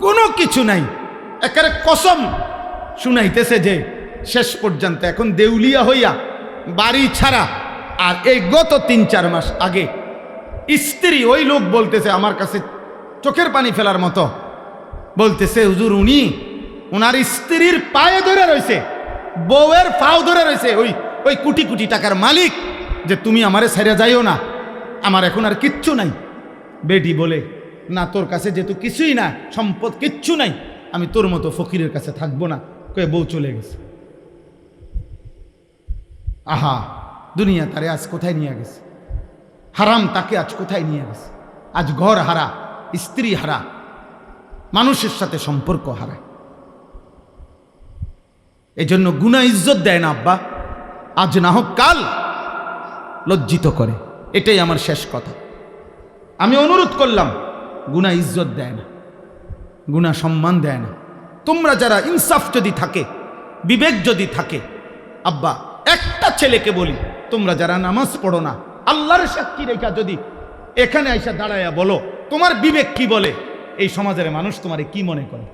কোনো কিছু নাই। একেবারে কসম শুনাইতেছে যে শেষ পর্যন্ত এখন দেউলিয়া হইয়া বাড়ি ছাড়া। আর এই গত 3-4 মাস আগে স্ত্রী, ওই লোক বলতেছে আমার কাছে চোখের পানি ফেলার মতো, বলতেছে হুজুর উনি ওনার স্ত্রীর পায়ে ধরে রয়েছে, বউয়ের পাও ধরে রয়েছে ওই কোটি কোটি টাকার মালিক, যে তুমি আমারে ছেড়ে যাইও না, আমার এখন আর কিচ্ছু নাই। বেটি বলে না, তোর কাছে যেহেতু কিছুই না, সম্পদ কিচ্ছু নাই, আমি তোর মতো ফকিরের কাছে থাকবো না, কয়ে বউ চলে গেছে। আহা, দুনিয়া তারে আজ কোথায় নিয়ে গেছে, হারাম তাকে আজ কোথায় নিয়ে গেছে। আজ ঘর হারা, স্ত্রী হারা, মানুষের সাথে সম্পর্ক হারা। এই জন্য গুনাহ ইজ্জত দেয় না আব্বা, আজ না হোক কাল লজ্জিত করে। এটাই আমার শেষ কথা। আমি অনুরোধ করলাম, গুনাহ ইজ্জত দেয় না, গুনাহ সম্মান দেয় না। তোমরা যারা ইনসাফ যদি থাকে, বিবেক যদি থাকে, আব্বা একটা ছেলেকে বলি, তোমরা যারা নামাজ পড়ো না, আল্লাহর সাক্ষী রেখা যদি এখানে আইসা দাঁড়াইয়া বলো তোমার বিবেক কি বলে, এই সমাজের মানুষ তোমারে কি মনে করে?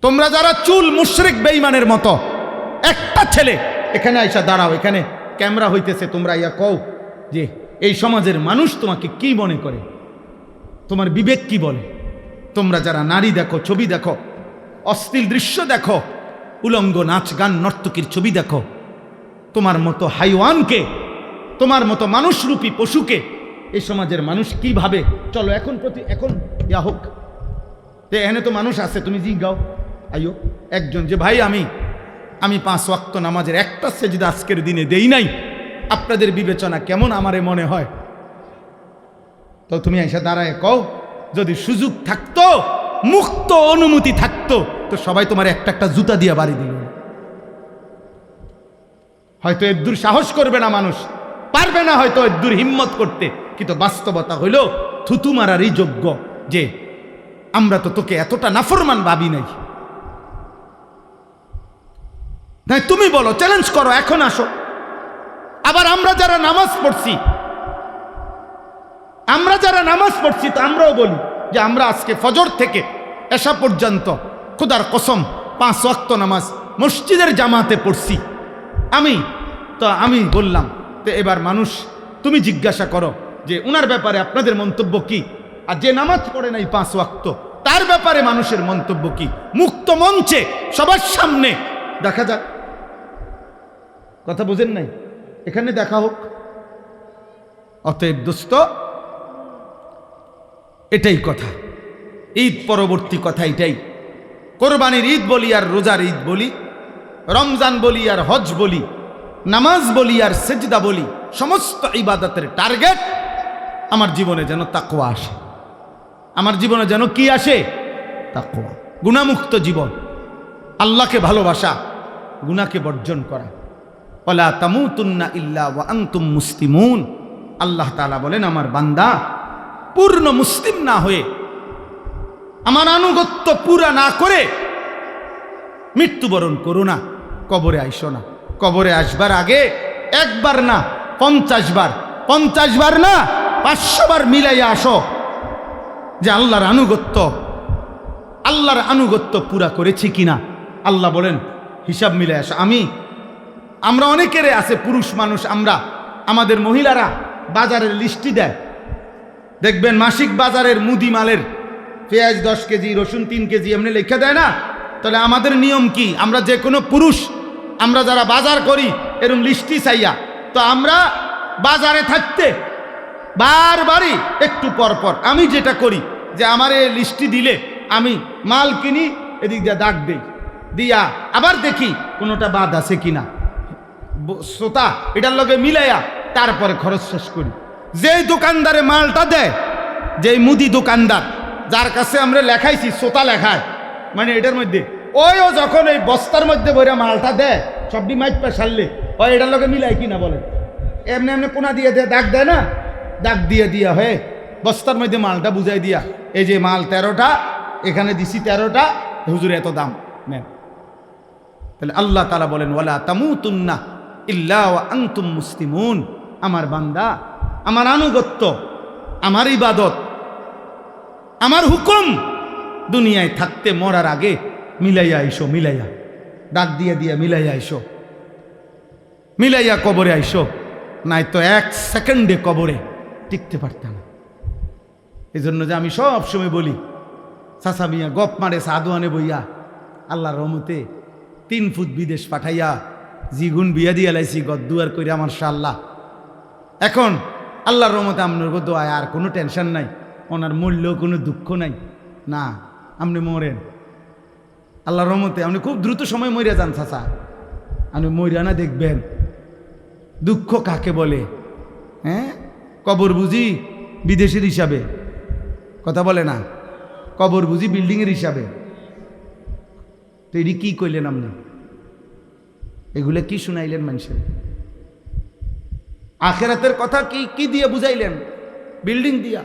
তোমরা যারা চুল মুশরিক বেঈমানের মতো, একটা ছেলে এখানে আইসা দাঁড়াও, এখানে ক্যামেরা হইতেছে, তোমরা ইয়া কও যে এই সমাজের মানুষ তোমাকে কি মনে করে, তোমার বিবেক কি বলে? তোমরা যারা নারী দেখো, ছবি দেখো, অশ্লীল দৃশ্য দেখো, উলঙ্গ নাচ গান নর্তকীর ছবি দেখো, তোমার মতো হাইওয়ানকে, তোমার মতো মানুষরূপী পশুকে এই সমাজের মানুষ কি ভাবে? চলো এখন ইয়া হোক, এখানে তো মানুষ আছে, তুমি জিজ্ঞাও আইও একজন যে ভাই আমি 5 ওয়াক্ত নামাজের একটা সেজদা আজকের দিনে দেই নাই, আপনাদের বিবেচনা কেমন আমারে মনে হয়? তো তুমি এসে দাঁড়ায় কও, যদি সুযোগ থাকতো, মুক্ত অনুমতি থাকতো, তো সবাই তোমার একটা একটা জুতা দিয়ে বাড়ি দিল। হয়তো এদ্দুর সাহস করবে না মানুষ, পারবে না হয়তো এদ্দুর হিম্মত করতে, কিন্তু বাস্তবতা হইল থুতু মারারই যোগ্য যে আমরা তো তোকে এতটা নাফরমান ভাবি নাই। তুমি বলো, চ্যালেঞ্জ করো, এখন আসো। আবার আমরা যারা নামাজ পড়ছি তো আমরাও বলি যে আমরা আজকে ফজর থেকে এশা পর্যন্ত খোদার কসম 5 ওয়াক্ত নামাজ মসজিদের জামাতে পড়ছি। আমি বললাম, তো এবার মানুষ তুমি জিজ্ঞাসা করো যে উনার ব্যাপারে আপনাদের মন্তব্য কি, আর যে নামাজ পড়ে নাই 5 ওয়াক্ত তার ব্যাপারে মানুষের মন্তব্য কি? মুক্ত মঞ্চে সবার সামনে দেখা যাক। কথা বুঝেন নাই? এখানে দেখা হোক। অতএব দোস্ত, এটাই কথা, ঈদ পরবর্তী কথা এটাই। কোরবানির ঈদ বলি আর রোজার ঈদ বলি, রমজান বলি আর হজ বলি, নামাজ বলি আর সেজদা বলি, সমস্ত ইবাদতের টার্গেট আমার জীবনে যেন তাকওয়া আসে। আমার জীবনে যেন কি আসে? তাকওয়া, গুনাহমুক্ত জীবন, আল্লাহকে ভালোবাসা, গুনাহকে বর্জন করা। ওয়ালা তামুতুন্না ইল্লা ওয়া আনতুম মুসলিমুন। আল্লাহ তাআলা বলেন, আমার বান্দা পূর্ণ মুসলিম না হয়ে, আমার আনুগত্য পুরা না করে মৃত্যুবরণ করো না, কবরে আইসো না। কবরে আসবার আগে একবার না 50 বার, 50 বার না 500 বার মিলাইয়া আসো যে আল্লাহর আনুগত্য পুরা করেছি কিনা। আল্লাহ বলেন হিসাব মিলে আসো। আমরা অনেকেরে আছে পুরুষ মানুষ, আমাদের মহিলারা বাজারের লিস্টি দেয়, দেখবেন মাসিক বাজারের মুদি মালের পেঁয়াজ 10 কেজি, রসুন 3 কেজি এমনি লেখা দেয় না? তাহলে আমাদের নিয়ম কি? আমরা যে কোনো পুরুষ, আমরা যারা বাজার করি এরকম লিস্টি চাইয়া, তো আমরা বাজারে থাকতে বারবারই একটু পর পর আমি যেটা করি যে আমার এই লিস্টি দিলে আমি মাল কিনি, এদিক দিয়ে দাগ দেই, দিয়া আবার দেখি কোনোটা বাদ আছে কিনা, সোতা এটার লগে মিলাইয়া তারপরে খরচ শেষ করি। যেই দোকানদারে মালটা দেয়, যেই মুদি দোকানদার যার কাছে আমরা লেখাইছি সোতা লেখায়, মানে এটার মধ্যে ওইও যখন এই বস্তার মধ্যে বইরা মালটা দেয়, সবটি মাইপা সারলে ওই এটার লগে মিলাই কিনা বলে, এমনি এমনি কোনা দিয়ে দেয়, দাগ দেয় না, দাগ দিয়ে দিয়া হয়ে বস্তার মধ্যে মালটা বুঝাই দিয়া, এই যে মাল 13টা, এখানে দিছি 13টা, হুজুর এত দাম নেন। তাহলে আল্লাহ তাআলা বলেন ওয়ালা তামুতুন্না ইল্লা ওয়া আনতুম মুসলিমুন, আমার বান্দা, আমার আনুগত্য, আমার ইবাদত, আমার হুকুম দুনিয়ায় থাকতে মরার আগে মিলাইয়া আইসো, মিলাইয়া ডাক দিয়ে দিয়ে মিলাইয়া আইসো, মিলাইয়া কবরে আইসো, নাই তো 1 সেকেন্ডে কবরে টিকতে পারতাম। এই জন্য যে আমি সব সময় বলি, চাচা মিয়া গপ মারে সাদুয়ানে বইয়া আল্লাহর রহমতে 3 ফুট বিদেশ পাঠাইয়া জিগুন বিয়া দিয়া লাইছি গদ্দুয়ার কইরা মাশাআল্লাহ। এখন আল্লাহর রহমতে আপনার দোয়ায় আর কোনো টেনশন নাই, ওনার মূল্যও কোনো দুঃখ নাই। না, আপনি মরেন আল্লাহর রহমতে, আপনি খুব দ্রুত সময় মরিয়া যান চাচা, আপনি মরিয়া না দেখবেন দুঃখ কাকে বলে। হ্যাঁ, কবর বুঝি বিদেশের হিসাবে, কথা বলে না, কবর বুঝি বিল্ডিংয়ের হিসাবে। তো এটি কি কইলেন আপনি? এগুলো কি শুনাইলেন মানুষের? আখেরাতের কথা কি কি দিয়ে বুঝাইলেন? বিল্ডিং দিয়া।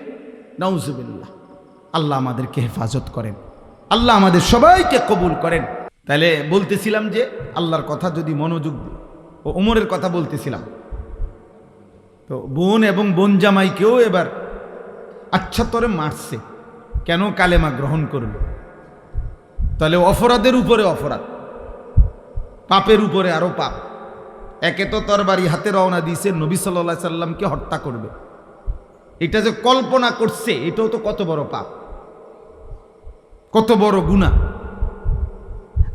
নাউজুবিল্লাহ। আল্লাহ আমাদেরকে হেফাজত করেন, আল্লাহ আমাদের সবাইকে কবুল করেন। তাহলে বলতেছিলাম যে আল্লাহর কথা যদি মনোযোগ ও ওমরের কথা বলতেছিলাম, তো বোন এবং বোন জামাইকেও এবার আচ্ছা তরে মারছে। কেন? কালেমা গ্রহণ করল। তাহলে অপরাধের উপরে অপরাধ, পাপের উপরে আরো পাপ। একে তো তরবারি হাতে রওনা দিয়েছে, নবী সাল্লাল্লাহু আলাইহি সাল্লামকে হত্যা করবে, এটা যে কল্পনা করছে, এটাও তো কত বড় পাপ, কত বড় গুনাহ।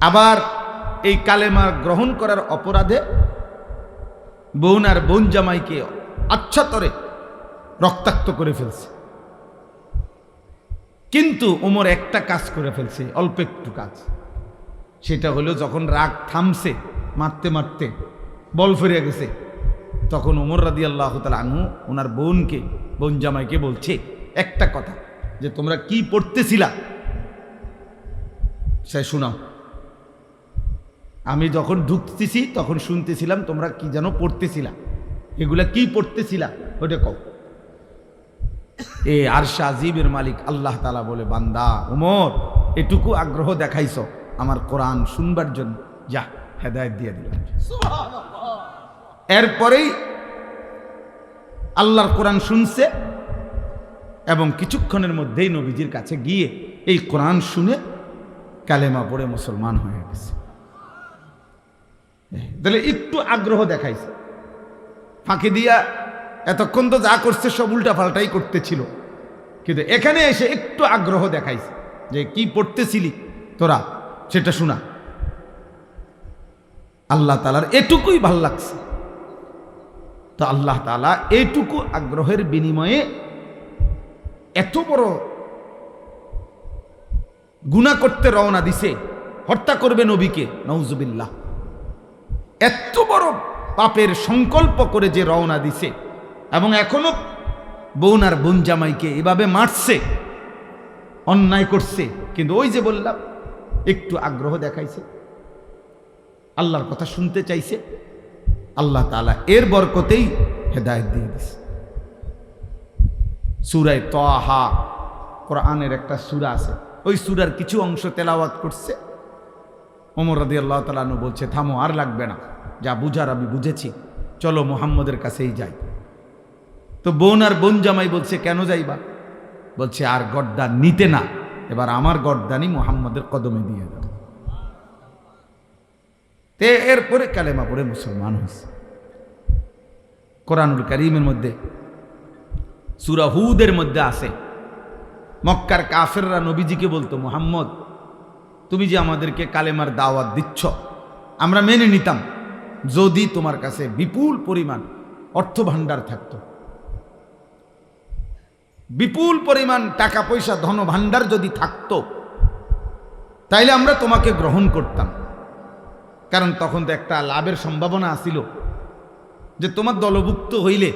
আবার এই কালেমা গ্রহণ করার অপরাধে বোন আর বোন জামাইকে আচ্ছা তরে রক্তাক্ত করে ফেলছে। কিন্তু ওমর একটা কাজ করে ফেলছে, অল্প একটু কাজ। সেটা হলো যখন রাগ থামছে, মারতে মারতে বল ফিরে গেছে, তখন ওমর রাদিয়াল্লাহু তাআলা আনহু ওনার বোনকে, বোন জামাইকে বলছে একটা কথা, যে তোমরা কি পড়তেছিলা সে শোনাও। আমি যখন ঢুকতেছি তখন শুনতেছিলাম তোমরা কি যেন পড়তেছিলা, এগুলা কি পড়তেছিলা ওটা কও। এ আরশ আজিমের মালিক আল্লাহ তাআলা বলে, বান্দা ওমর, এটুকু আগ্রহ দেখাইছ আমার কোরআন শুনবার জন্য, যা হেদায়েত দিয়ে দিলাম। এরপরেই আল্লাহর কোরআন শুনছে এবং কিছুক্ষণের মধ্যেই নবীজির কাছে গিয়ে এই কোরআন শুনে কালেমা পড়ে মুসলমান হয়ে গেছে। তাহলে একটু আগ্রহ দেখাইছে, ফাঁকি দিয়া এতক্ষণ তো যা করছে সব উল্টা পাল্টাই করতেছিল, কিন্তু এখানে এসে একটু আগ্রহ দেখাইছে যে কি পড়তেছিলি তোরা সেটা শোনা। আল্লাহ তাআলার এটুকুই ভাল লাগছে। তো আল্লাহ তাআলা এইটুকু আগ্রহের বিনিময়ে এত বড় গুনাহ করতে রওনা দিছে, হত্যা করবে নবীকে, নাউজুবিল্লাহ। এত বড় পাপের সংকল্প করে যে রওনা দিছে, এবং এখনো বোন আর বোন জামাইকে এভাবে মারছে, অন্যায় করছে, কিন্তু ওই যে বললাম একটু আগ্রহ দেখাইছে, আল্লাহর কথা শুনতে চাইছে, আল্লাহ তাআলা এর বরকতেই হেদায়েত দিয়ে দিছে। সূরা তাহা কোরআনের একটা সূরা আছে, ওই সূরার কিছু অংশ তেলাওয়াত করছে। ওমর রাদিয়াল্লাহু তাআলা আনহু বলছে, থামো, আর লাগবে না, যা বুঝার আমি বুঝেছি, চলো মুহাম্মদের কাছেই যাই। তো বোন আর বোন জামাই বলছে, কেন যাইবা? বলছে, আর গর্দান নিতে না, এবার আমার গর্দানই মুহাম্মদের কদমে দিয়ে দাও। তে এরপরে কালেমা পড়ে মুসলমান হয়েছে। কোরআনুল কারীমের মধ্যে সূরা হুদের মধ্যে আছে, মক্কার কাফেররা নবীজিকে বলতো, মুহাম্মদ তুমি যে আমাদেরকে কালেমার দাওয়াত দিচ্ছ, আমরা মেনে নিতাম যদি তোমার কাছে বিপুল পরিমাণ অর্থ ভাণ্ডার থাকতো, বিপুল পরিমাণ টাকা পয়সা ধন ভাণ্ডার যদি থাকতো, তাইলে আমরা তোমাকে গ্রহণ করতাম। কারণ তখন তো একটা লাভের সম্ভাবনা আছিল যে তোমার দলভুক্ত হইলে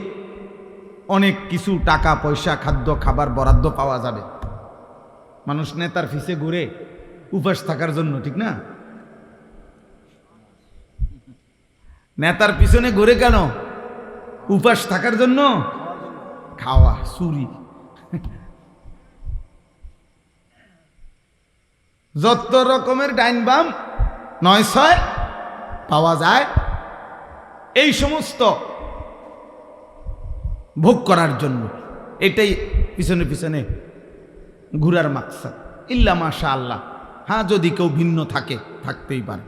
অনেক কিছু টাকা পয়সা খাদ্য খাবার বরাদ্দ পাওয়া যাবে। মানুষ নেতার ফিসে ঘুরে উপাস থাকার জন্য, ঠিক না? নেতার পিছনে ঘুরে কেন? উপাস থাকার জন্য, খাওয়া চুরি। যত রকমের ডাইন বাম 9-6 পাওয়া যায় এই সমস্ত ভোগ করার জন্য। এটাই পিছনে পিছনে ঘুরার মাকসাদ। ইল্লা মাশা আল্লাহ, হ্যাঁ যদি কেউ ভিন্ন থাকে, থাকতেই পারে,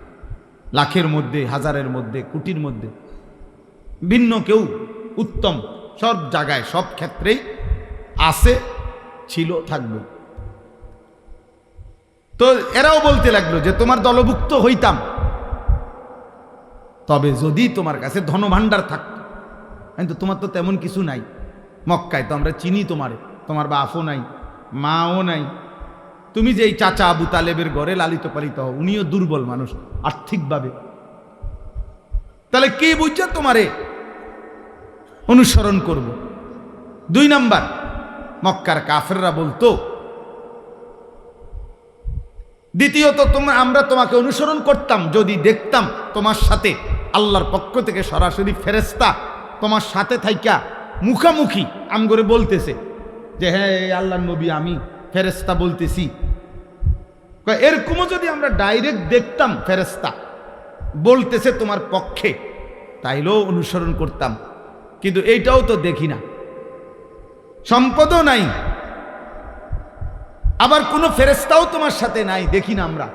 লাখের মধ্যে, হাজারের মধ্যে, কোটির মধ্যে ভিন্ন কেউ উত্তম সব জায়গায় সব ক্ষেত্রেই আছে, ছিল, থাকবে। তো এরাও বলতে লাগলো যে তোমার দলভুক্ত হইতাম, তবে যদি তোমার কাছে ধনভাণ্ডার থাকতো। কিন্তু তোমার তো তেমন কিছু নাই। মক্কায় তো আমরা চিনি তোমারে, তোমার বাপও নাই, মাও নাই। তুমি যে এই চাচা আবু তালেবের ঘরে লালিত পালিত হও, উনিও দুর্বল মানুষ আর্থিকভাবে। তাহলে কে বুঝছে তোমারে অনুসরণ করব? 2 নাম্বার, মক্কার কাফেররা বলতো, দ্বিতীয়ত আমরা তোমাকে অনুসরণ করতাম যদি দেখতাম তোমার সাথে আল্লাহর পক্ষ থেকে সরাসরি ফেরেশতা তোমার সাথে থাইকা মুখামুখি আমগরে বলতেছে যে হ্যাঁ আল্লাহর নবী আমি ফেরেশতা বলতেছি। এরকমও যদি আমরা ডাইরেক্ট দেখতাম ফেরেশতা বলতেছে তোমার পক্ষে, তাইলেও অনুসরণ করতাম। কিন্তু এইটাও তো দেখি না, সম্পদও নাই, আবার কোনো ফেরেশতাও তোমার সাথে নাই, দেখি না আমরা।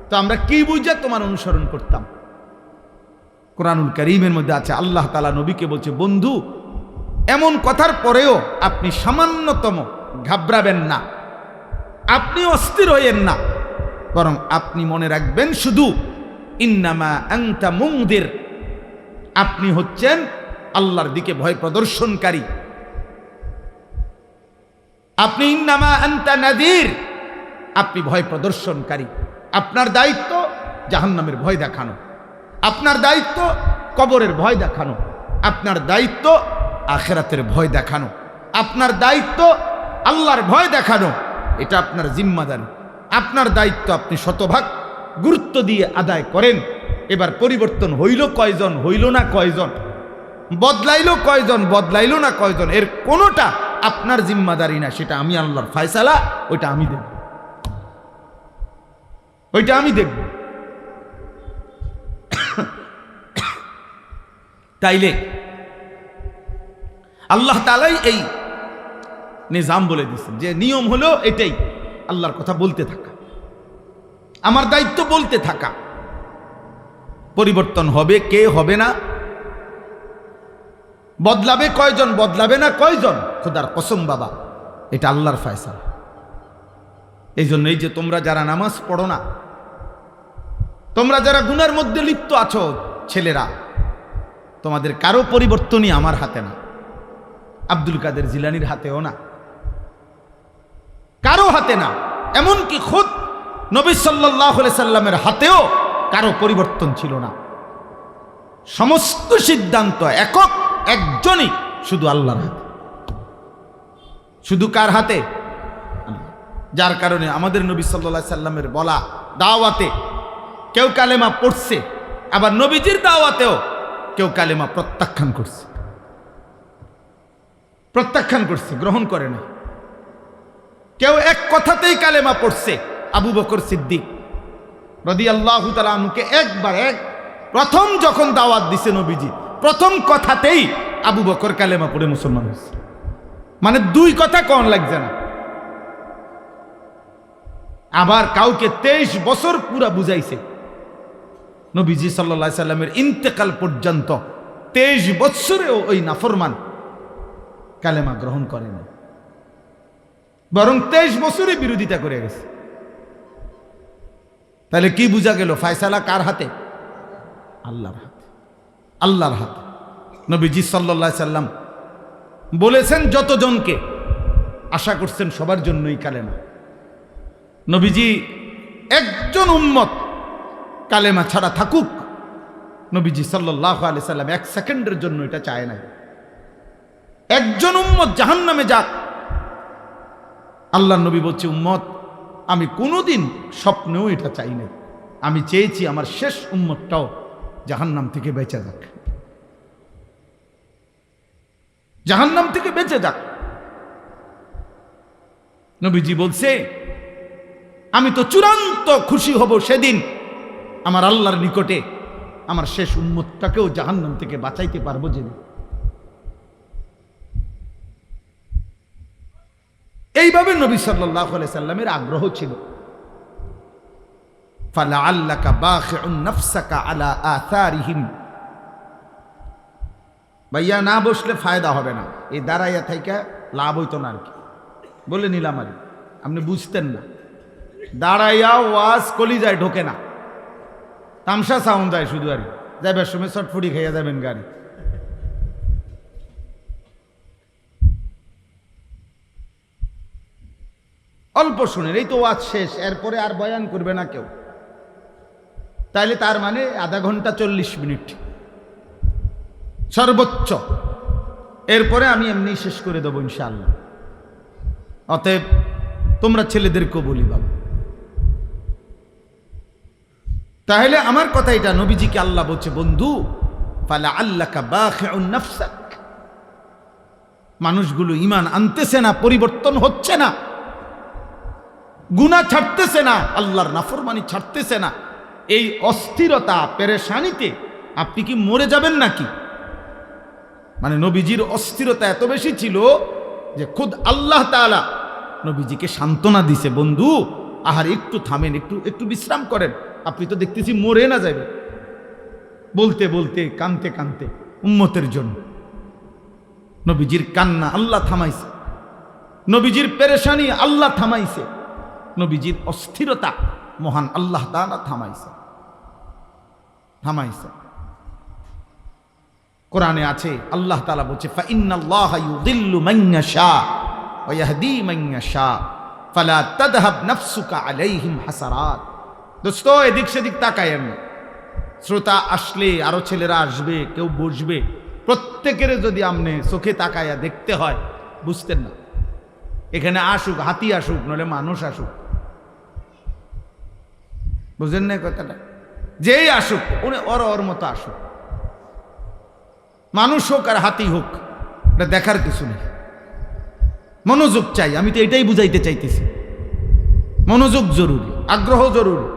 তো আমরা কি বুঝে তোমার অনুসরণ করতাম? কোরআনুল কারীমের মধ্যে আছে, আল্লাহ তাআলা নবীকে বলছে, বন্ধু এমন কথার পরেও আপনি সামান্যতম ঘাবড়াবেন না, আপনি অস্থির হইয়েন না, বরং আপনি মনে রাখবেন শুধু ইন্নামা আনতা মুনদির, আপনি হচ্ছেন আল্লাহর দিকে ভয় প্রদর্শনকারী। আপনি ইন্নামা আনতা নাযীর, আপনি ভয় প্রদর্শনকারী। আপনার দায়িত্ব জাহান্নামের ভয় দেখানো, আপনার দায়িত্ব কবরের ভয় দেখানো, আপনার দায়িত্ব আখিরাতের ভয় দেখানো, আপনার দায়িত্ব আল্লাহর ভয় দেখানো। এটা আপনার জিম্মাদারি, আপনার দায়িত্ব আপনি শতভাগ গুরুত্ব দিয়ে আদায় করেন। এবার পরিবর্তন হইল কয়জন, হইল না কয়জন, বদলাইল কয়জন, বদলাইল না কয়জন, এর কোনোটা আপনার জিম্মাদারি না, সেটা আমি আল্লাহর ফয়সালা, ওইটা আমি দেখব, ওইটা আমি দেখব। তাইলে আল্লাহ তাআলাই এই নিজাম বলে দিচ্ছেন যে নিয়ম হলো এটাই, আল্লাহর কথা বলতে থাকা, আমার দায়িত্ব বলতে থাকা। পরিবর্তন হবে কে, হবে না, বদলাবে কয়জন, বদলাবে না কয়জন, খোদার কসম বাবা, এটা আল্লাহর ফয়সালা। এই জন্যই যে তোমরা যারা নামাজ পড়ো না, তোমরা যারা গুনার মধ্যে লিপ্ত আছো, ছেলেরা, তোমাদের কারো পরিবর্তনই আমার হাতে না, আব্দুল কাদের জিলানীর হাতেও না, কারো হাতে না। এমনকি খুদ নবী সাল্লাল্লাহু আলাইহি সাল্লামের হাতেও কারো পরিবর্তন ছিল না। সমস্ত সিদ্ধান্ত একক একজনই, শুধু আল্লাহর হাতে। শুধু কার হাতে? যার কারণে আমাদের নবী সাল্লাল্লাহু আলাইহি সাল্লামের বলা দাওয়াতে কেউ কালেমা পড়ছে, আবার নবীজির দাওয়াতেও কেউ কালেমা প্রত্যাখ্যান করছে, প্রত্যাখ্যান করছে, গ্রহণ করে না। কেউ এক কথাতেই কালেমা পড়ছে, আবু বকর সিদ্দিক রাদিয়াল্লাহু তাআলা আনহুকে প্রথম যখন দাওয়াত দিছে নবীজি, প্রথম কথাতেই আবু বকর কালেমা পড়ে মুসলমান হয়েছে। মানে 2 কথা কোন লাগছে না। আবার কাউকে 23 বছর পুরা বুঝাইছে, নবীজি সাল্লাল্লাহু আলাইহি সাল্লামের ইন্তেকাল পর্যন্ত 23 বছরেও ওই নাফরমান কালেমা গ্রহণ করেনি, বরং 23 বছরে বিরোধিতা করে গেছে। তাহলে কি বোঝা গেল? ফয়সালা কার হাতে? আল্লাহর হাতে, আল্লাহর হাতে। নবীজি সাল্লাল্লাহু আলাইহি সাল্লাম বলেছেন যতজনকে, আশা করছেন সবার জন্যই কালেমা। নবীজি একজন উম্মত কালেমা ছাড়া থাকুক, নবীজি সাল্লাল্লাহু আলাইহি সাল্লাম এক সেকেন্ডের জন্য এটা চায় না। একজন উম্মত জাহান্নামে যাক, আল্লাহর নবী বলছে উম্মত আমি কোনোদিন স্বপ্নেও এটা চাই নাই। আমি চেয়েছি আমার শেষ উম্মতটাও জাহান্নাম থেকে বেঁচে যাক, জাহান্নাম থেকে বেঁচে যাক। নবীজি বলছে আমি তো চূড়ান্ত খুশি হব সেদিন আমার আল্লাহর নিকটে আমার শেষ উম্মতটাকেও জাহান্নাম থেকে বাঁচাইতে পারবো যেদিন। এইভাবে নবী সাল্লাল্লাহু আলাইহি সাল্লামের আগ্রহ ছিল। ফালাআল্লাকা বাখিউন নাফসাকা আলা আথারিহিম, ভাইয়া না বসলে ফায়দা হবে না, এই দাঁড়াইয়া থাইকা লাভ হইতো না আর কি, বলে নিলাম আর আপনি বুঝতেন না। দাঁড়াইয়া ওয়াজ কলিজায় ঢোকে না, তামসা সাউন্ড যায় শুধু আর যাইবার সময় চটফুটি খাইয়া যাবেন গাড়ি। অল্প শুনেন, এই তো ওয়াজ শেষ, এরপরে আর বয়ান করবে না কেউ, তাইলে তার মানে আধা ঘন্টা 40 মিনিট সর্বোচ্চ, এরপরে আমি এমনি শেষ করে দেবো ইনশাআল্লাহ। অতএব তোমরা ছেলেদেরকেও বলি বাবা। তাহলে আমার কথা এটা, নবীজিকে আল্লাহ বলছে বন্ধু ফালাআল্লাকা বাখিউন নাফসাক, মানুষগুলো ঈমান আনতেছে না, পরিবর্তন হচ্ছে না, গুনাহ ছাড়তেছে না, আল্লাহর নাফরমানি ছাড়তেছে না, এই অস্থিরতা পেরেশানিতে আপনি কি মরে যাবেন নাকি? মানে নবীজির অস্থিরতা এত বেশি ছিল যে খুদ আল্লাহ তাআলা নবীজিকে সান্ত্বনা দিছে, বন্ধু আহার একটু থামেন, একটু বিশ্রাম করেন, আপনি তো দেখতেছি মরে না যাবে। বলতে বলতে কানতে কানতে উম্মতের জন্য নবীজির কান্না আল্লাহ থামাইছে, নবীজির পেরেশানি আল্লাহ থামাইছে, নবীজির অস্থিরতা মহান আল্লাহ তাআলা থামাইছে। কোরআনে আছে আল্লাহ তাআলা বলছে ফাইন্নাল্লাহা ইউযিল্লু মান ইয়াশা ওয়া ইয়াহদি মান ইয়াশা ফালা তাযহাব নাফসুকা আলাইহিম হাসারাত। দোস্ত এদিক সেদিক তাকায়েন না, শ্রোতা আসলে আরো ছেলেরা আসবে, কেউ বসবে, প্রত্যেকের যদি আপনি চোখে তাকায়া দেখতে হয় বুঝতেন না। এখানে আসুক হাতি আসুক নলে মানুষ আসুক, বুঝেন না কথাটা? যেই আসুক উনি ওর মতো আসুক, মানুষ হোক আর হাতি হোক, এটা দেখার কিছু নেই। মনোযোগ চাই, আমি তো এটাই বুঝাইতে চাইতেছি। মনোযোগ জরুরি, আগ্রহ জরুরি,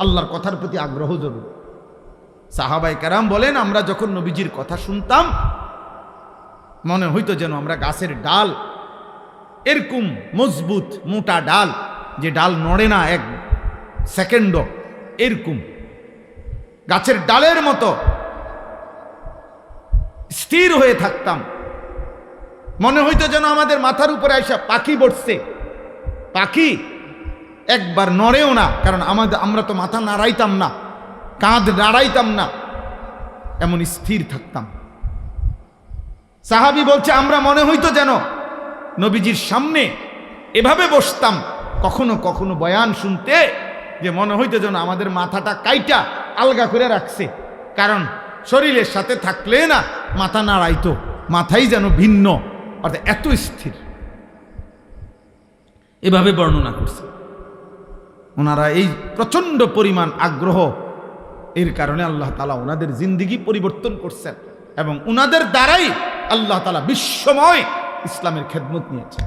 আল্লাহর কথার প্রতি আগ্রহ জরুরি। সাহাবায়ে কেরাম বলেন আমরা যখন নবীজির কথা শুনতাম মনে হইতো যেন আমরা গাছের ডাল, এরকম মজবুত মোটা ডাল, যে ডাল নড়ে না এক সেকেন্ডও, এরকম গাছের ডালের মতো স্থির হয়ে থাকতাম। মনে হইতো যেন আমাদের মাথার উপরে আইসা পাখি বসছে, পাখি একবার নড়েও না, কারণ আমরা তো মাথা নাড়াইতাম না, কাঁধ নাড়াইতাম না, এমন স্থির থাকতাম। সাহাবী বলছে আমরা মনে হইতো যেন নবীজির সামনে এভাবে বসতাম কখনো কখনো বয়ান শুনতে, যে মনে হইতো যেন আমাদের মাথাটা কাইটা আলগা করে রাখছে, কারণ শরীরের সাথে থাকলে না মাথা নাড়াইতো, মাথাই যেন ভিন্ন, অর্থাৎ এত স্থির। এভাবে বর্ণনা করছে ওনারা। এই প্রচন্ড পরিমাণ আগ্রহ, এর কারণে আল্লাহ তাআলা ওনাদের জিন্দেগি পরিবর্তন করছেন এবং ওনাদের দ্বারাই আল্লাহ তাআলা বিশ্বময় ইসলামের খেদমত নিয়েছেন।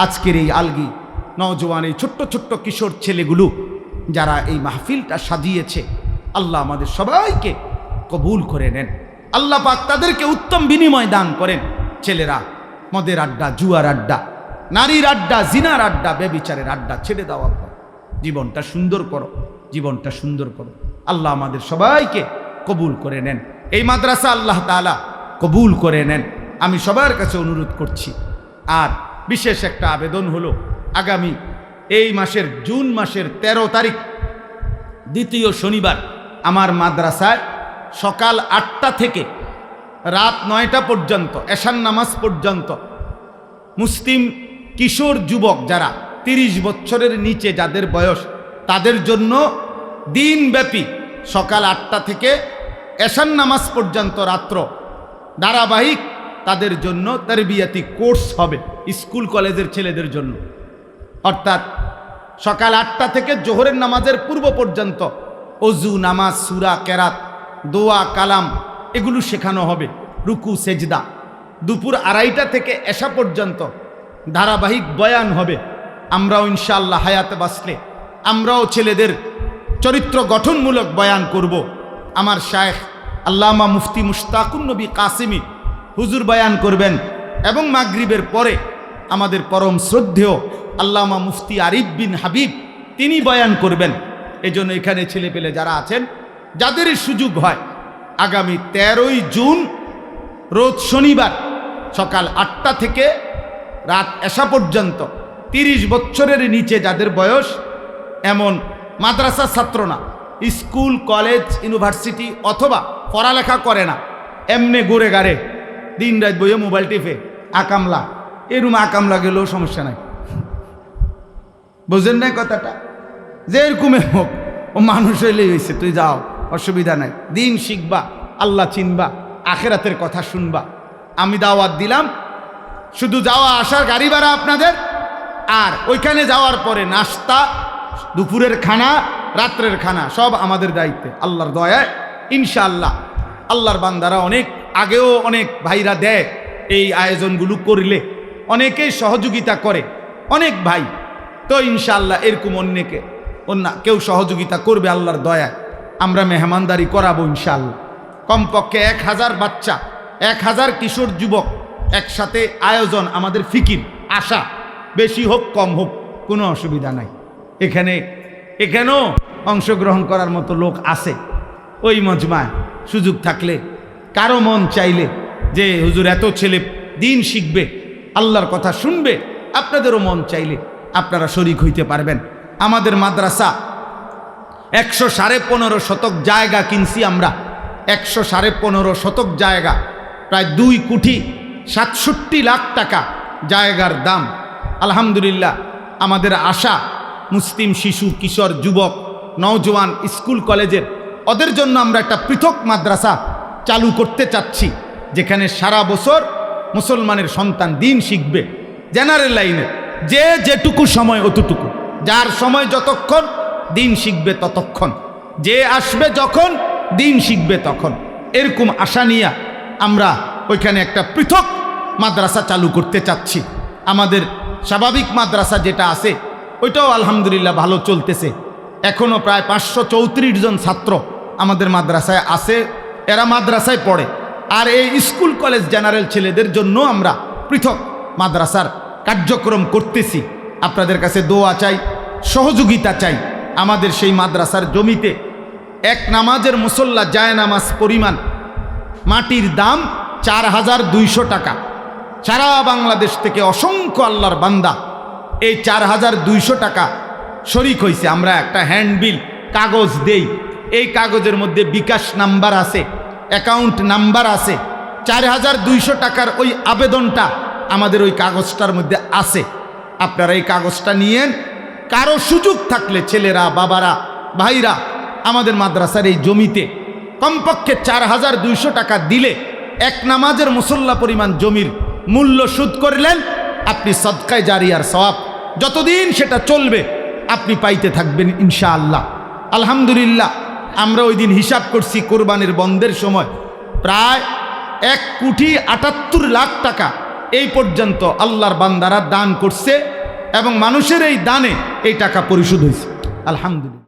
আজকের এই আলগি নওজোয়ান, এই ছোট্ট ছোট্ট কিশোর ছেলেগুলো যারা এই মাহফিলটা সাজিয়েছে, আল্লাহ আমাদের সবাইকে কবুল করে নেন। আল্লাহ পাক তাদেরকে উত্তম বিনিময় দান করেন। ছেলেরা মদের আড্ডা, জুয়ার আড্ডা, নারীর আড্ডা, জিনার আড্ডা, ব্যভিচারের আড্ডা ছেড়ে দাও। আব্বা জীবনটা সুন্দর করো, জীবনটা সুন্দর করো। আল্লাহ আমাদের সবাইকে কবুল করে নেন। এই মাদ্রাসা আল্লাহ তাআলা কবুল করে নেন। আমি সবার কাছে অনুরোধ করছি। আর বিশেষ একটা আবেদন হলো, আগামী এই মাসের জুন মাসের 13 তারিখ দ্বিতীয় শনিবার আমার মাদ্রাসায় সকাল 8টা থেকে রাত 9টা পর্যন্ত, এশার নামাজ পর্যন্ত মুসলিম কিশোর যুবক যারা 30 বছরের নিচে যাদের বয়স তাদের জন্য দিনব্যাপী সকাল 8টা থেকে এশার নামাজ পর্যন্ত রাত্র ধারাবাহিক তাদের জন্য তারবিয়াতি কোর্স হবে স্কুল কলেজের ছেলেদের জন্য। অর্থাৎ সকাল 8টা থেকে জোহরের নামাজের পূর্ব পর্যন্ত অজু, নামাজ, সূরা, কেরাত, দোয়া, কালাম এগুলো শেখানো হবে, রুকু, সেজদা। দুপুর 2:30টা থেকে এশা পর্যন্ত ধারাবাহিক বয়ান হবে। আমরাও ইনশাআল্লাহ হায়াতে বাঁচলে আমরাও ছেলেদের চরিত্র গঠনমূলক বয়ান করব। আমার শায়েখ আল্লামা মুফতি মুশতাকুন নবী কাসিমি হুজুর বয়ান করবেন এবং মাগরিবের পরে আমাদের পরম শ্রদ্ধেয় আল্লামা মুফতি আরিফ বিন হাবিব তিনি বয়ান করবেন। এজন্য এখানে ছেলেপেলে যারা আছেন, যাদের সুযোগ হয়, আগামী 13ই জুন রোজ শনিবার সকাল 8টা থেকে রাত এশা পর্যন্ত 30 বছরের নিচে যাদের বয়স, এমন মাদ্রাসা ছাত্র না, স্কুল, কলেজ, ইউনিভার্সিটি অথবা পড়ালেখা করে না, এমনি ঘুরে গাড়ে দিন রাত বইয়ে মোবাইল টিপে আকামলা, এরম আকামলা গেলেও সমস্যা নাই। বুঝেন নাই কথাটা? যে এরকমে হোক, ও মানুষ হইলেই হয়েছে, তুই যাও, অসুবিধা নাই, দিন শিখবা, আল্লাহ চিনবা, আখেরাতের কথা শুনবা। আমি দাওয়াত দিলাম, শুধু যাওয়া আসার গাড়ি ভাড়া আপনাদের, আর ওইখানে যাওয়ার পরে নাস্তা, দুপুরের খানা, রাত্রের খানা সব আমাদের দায়িত্বে। আল্লাহর দয়ায় ইনশাআল্লাহ আল্লাহর বান্দারা অনেক আগেও অনেক ভাইরা দেয়, এই আয়োজনগুলো করলে অনেকেই সহযোগিতা করে, অনেক ভাই। তো ইনশাআল্লাহ এরকম অন্যকে কেউ সহযোগিতা করবে আল্লাহর দয়ায়, আমরা মেহমানদারি করাবো ইনশাআল্লাহ। কমপক্ষে 1000 বাচ্চা, 1000 কিশোর যুবক একসাথে আয়োজন, আমাদের ফিকির, আশা, বেশি হোক কম হোক কোনো অসুবিধা নাই। এখানেও অংশগ্রহণ করার মতো লোক আছে ওই মজমায়। সুযোগ থাকলে, কারো মন চাইলে যে হুজুর এত ছেলে দিন শিখবে, আল্লাহর কথা শুনবে, আপনাদেরও মন চাইলে আপনারা শরীক হইতে পারবেন। আমাদের মাদ্রাসা 115.5 শতক জায়গা কিনছি আমরা, 115.5 শতক জায়গা, প্রায় 2,67 লাখ টাকা জায়গার দাম। আলহামদুলিল্লাহ আমাদের আশা মুসলিম শিশু, কিশোর, যুবক, নওজোয়ান, স্কুল কলেজের ওদের জন্য আমরা একটা পৃথক মাদ্রাসা চালু করতে চাচ্ছি, যেখানে সারা বছর মুসলমানের সন্তান দিন শিখবে, জেনারেল লাইনে, যে যেটুকু সময় অতটুকু, যার সময় যতক্ষণ দিন শিখবে ততক্ষণ, যে আসবে যখন দিন শিখবে তখন। এরকম আশা নিয়ে আমরা ওইখানে একটা পৃথক মাদ্রাসা চালু করতে চাচ্ছি। আমাদের স্বাভাবিক মাদ্রাসা যেটা আছে ওইটাও আলহামদুলিল্লাহ ভালো চলতেছে। এখনও প্রায় 534 জন ছাত্র আমাদের মাদ্রাসায় আছে, এরা মাদ্রাসায় পড়ে। আর এই স্কুল কলেজ জেনারেল ছেলেদের জন্য আমরা পৃথক মাদ্রাসার কার্যক্রম করতেছি। আপনাদের কাছে দোয়া চাই, সহযোগিতা চাই। আমাদের সেই মাদ্রাসার জমিতে এক নামাজের মুসল্লা জায় নামাজ পরিমাণ মাটির দাম 4200 টাকা। সারা বাংলাদেশ থেকে অসংখ্য আল্লাহর বান্দা এই 4200 টাকা শরিক হয়েছে। আমরা একটা হ্যান্ডবিল কাগজ দেই, এই কাগজের মধ্যে বিকাশ নাম্বার আছে, অ্যাকাউন্ট নাম্বার আছে। 4200 টাকার ওই আবেদনটা আমাদের ওই কাগজটার মধ্যে আছে। আপনারা এই কাগজটা নিয়েন, কারো সুযোগ থাকলে ছেলেরা, বাবারা, ভাইরা আমাদের মাদ্রাসার এই জমিতে কমপক্ষে 4200 টাকা দিলে এক নামাজের মুসল্লা পরিমাণ জমির মূল্য শোধ করলেন, আপনি সদকায়ে জারিয়ার সওয়াব যতদিন সেটা চলবে আপনি পাইতে থাকবেন ইনশাআল্লাহ। আলহামদুলিল্লাহ আমরা ওই দিন হিসাব করছি, কোরবানির বন্ধের সময় প্রায় 1,78,00,000 টাকা এই পর্যন্ত আল্লাহর বান্দারা দান করছে এবং মানুষের এই দানে এই টাকা পরিশোধ হয়েছে আলহামদুলিল্লাহ।